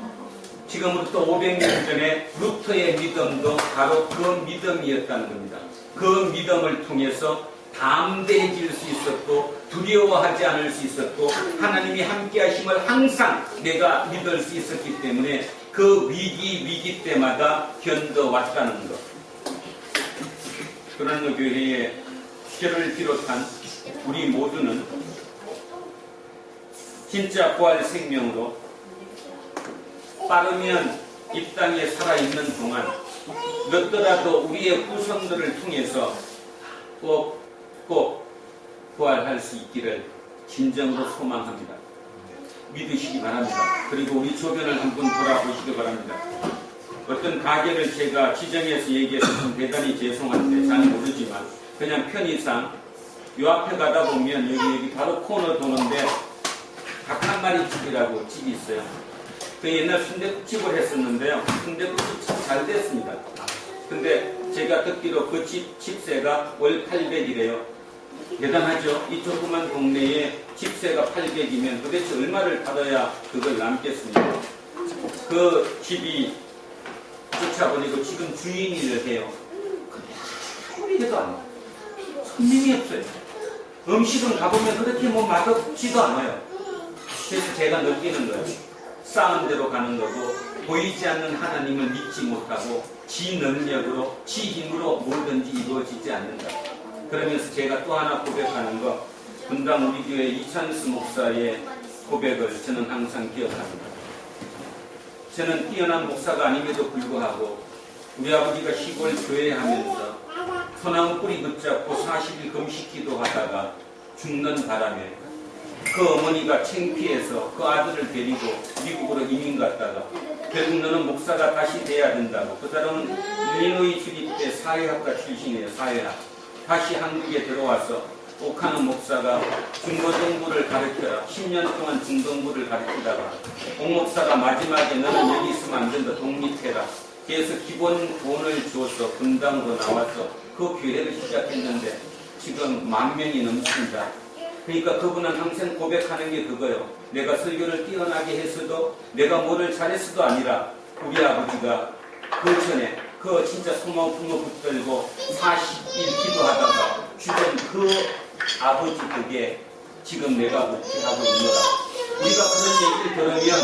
지금으로부터 500년 전에 루터의 믿음도 바로 그 믿음이었다는 겁니다. 그 믿음을 통해서 담대해질 수 있었고 두려워하지 않을 수 있었고 하나님이 함께 하심을 항상 내가 믿을 수 있었기 때문에 그 위기 때마다 견뎌왔다는 것. 그런 교회에 저를 비롯한 우리 모두는 진짜 부활 생명으로 빠르면 이 땅에 살아있는 동안 늦더라도 우리의 후손들을 통해서 꼭 부활할 수 있기를 진정으로 소망합니다. 믿으시기 바랍니다. 그리고 우리 주변을 한번 돌아보시기 바랍니다. 어떤 가게를 제가 지정해서 얘기해서 좀 대단히 죄송한데 잘 모르지만 그냥 편의상 요 앞에 가다 보면 여기 바로 코너 도는데 닭한마리 집이라고 집이 있어요. 그 옛날 순댓국집을 했었는데요. 순댓국집 참 잘 됐습니다. 근데 제가 듣기로 그 집세가 월 800이래요. 대단하죠? 이 조그만 동네에 집세가 800이면 도대체 얼마를 받아야 그걸 남겠습니까? 그 집이 쫓아보니까 지금 주인을 해요. 근데 아무리 해도 안 해요. 손님이 없어요. 음식은 가보면 그렇게 뭐 맛없지도 않아요. 그래서 제가 느끼는 거예요. 쌓은 대로 가는 거고 보이지 않는 하나님을 믿지 못하고 지 능력으로 지 힘으로 뭐든지 이루어지지 않는다. 그러면서 제가 또 하나 고백하는 거 분당 우리 교회 이찬수 목사의 고백을 저는 항상 기억합니다. 저는 뛰어난 목사가 아님에도 불구하고 우리 아버지가 시골 교회 하면서 소나무 뿌리 붙잡고 40일 금식 기도하다가 죽는 바람에 그 어머니가 창피해서 그 아들을 데리고 미국으로 이민 갔다가 결국 너는 목사가 다시 돼야 된다고. 그 사람은 일리노이 주립대 사회학과 출신이에요. 사회학. 다시 한국에 들어와서 옥하는 목사가 중고등부를 가르쳐라. 10년 동안 중등부를 가르치다가 옥 목사가 마지막에 너는 여기 있으면 안 된다. 독립해라. 그래서 기본 돈을 줘서 분당으로 나와서 그 교회를 시작했는데 지금 10,000명이 넘습니다. 그러니까 그분은 항상 고백하는 게 그거예요. 내가 설교를 뛰어나게 했어도 내가 뭐를 잘했어도 아니라 우리 아버지가 그 전에 그 진짜 소망 품어 붙들고 40일 기도하다가 주던 그 아버지 덕에 지금 내가 목회하고 있노라. 우리가 그런 얘기를 들으면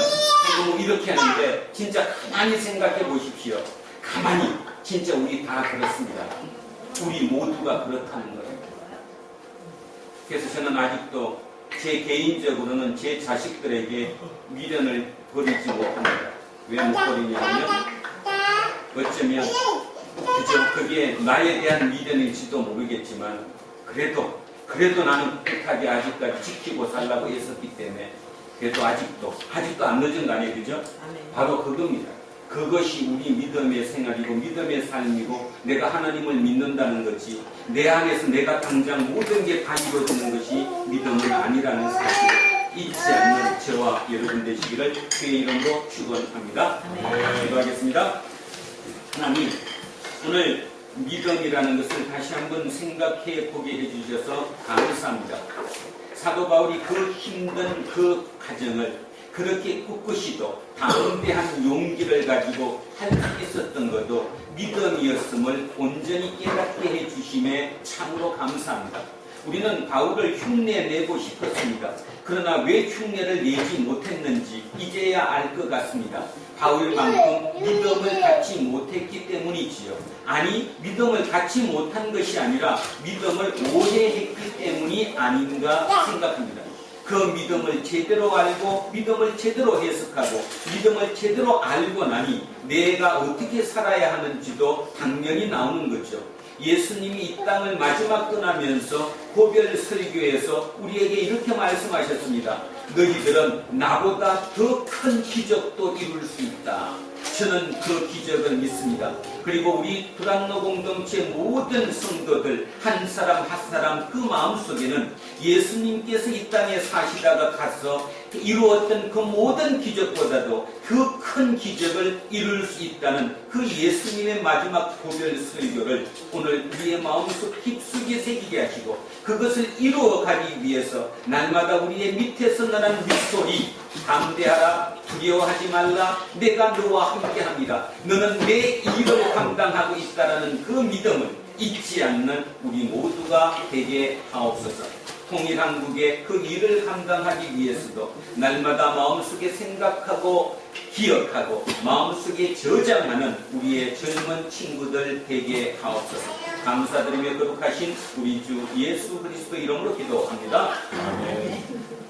뭐 이렇게 하는데 진짜 가만히 생각해 보십시오. 가만히 진짜 우리 다 그렇습니다. 우리 모두가 그렇다는 거예요. 그래서 저는 아직도 제 개인적으로는 제 자식들에게 미련을 버리지 못합니다. 왜 못 버리냐면 어쩌면 그저 그게 나에 대한 미련일지도 모르겠지만 그래도 나는 꿋하게 아직까지 지키고 살라고 했었기 때문에 그래도 아직도 안 늦은 거 아니에요, 그죠? 바로 그겁니다. 그것이 우리 믿음의 생활이고 믿음의 삶이고 내가 하나님을 믿는다는 것이 내 안에서 내가 당장 모든 게 다 이루어지는 것이 믿음은 아니라는 사실을 잊지 않는 저와 여러분 되시기를 주의 이름으로 축원합니다. 기도하겠습니다. 하나님, 오늘 믿음이라는 것을 다시 한번 생각해 보게 해주셔서 감사합니다. 사도 바울이 그 힘든 그 과정을 그렇게 꿋꿋이도 담대한 용기를 가지고 할 수 있었던 것도 믿음이었음을 온전히 깨닫게 해주심에 참으로 감사합니다. 우리는 바울을 흉내내고 싶었습니다. 그러나 왜 흉내를 내지 못했는지 이제야 알 것 같습니다. 바울만큼 믿음을 갖지 못했기 때문이지요. 아니, 믿음을 갖지 못한 것이 아니라 믿음을 오해했기 때문이 아닌가 생각합니다. 그 믿음을 제대로 알고 믿음을 제대로 해석하고 믿음을 제대로 알고 나니 내가 어떻게 살아야 하는지도 당연히 나오는 거죠. 예수님이 이 땅을 마지막 떠나면서 고별 설교에서 우리에게 이렇게 말씀하셨습니다. 너희들은 나보다 더 큰 기적도 이룰 수 있다. 저는 그 기적을 믿습니다. 그리고 우리 불안노 공동체 모든 성도들 한 사람 한 사람 그 마음속에는 예수님께서 이 땅에 사시다가 가서 이루었던 그 모든 기적보다도 그 큰 기적을 이룰 수 있다는 그 예수님의 마지막 고별 설교를 오늘 우리의 마음속 깊숙이 새기게 하시고 그것을 이루어 가기 위해서 날마다 우리의 밑에서 나는 윗소리 담대하라 두려워하지 말라 내가 너와 함께합니다. 너는 내 일을 감당하고 있다라는 그 믿음을 잊지 않는 우리 모두가 되게 하옵소서. 통일한국의 그 일을 감당하기 위해서도 날마다 마음속에 생각하고 기억하고 마음속에 저장하는 우리의 젊은 친구들 되게 하옵소서. 감사드리며 거룩하신 우리 주 예수 그리스도 이름으로 기도합니다. 아멘.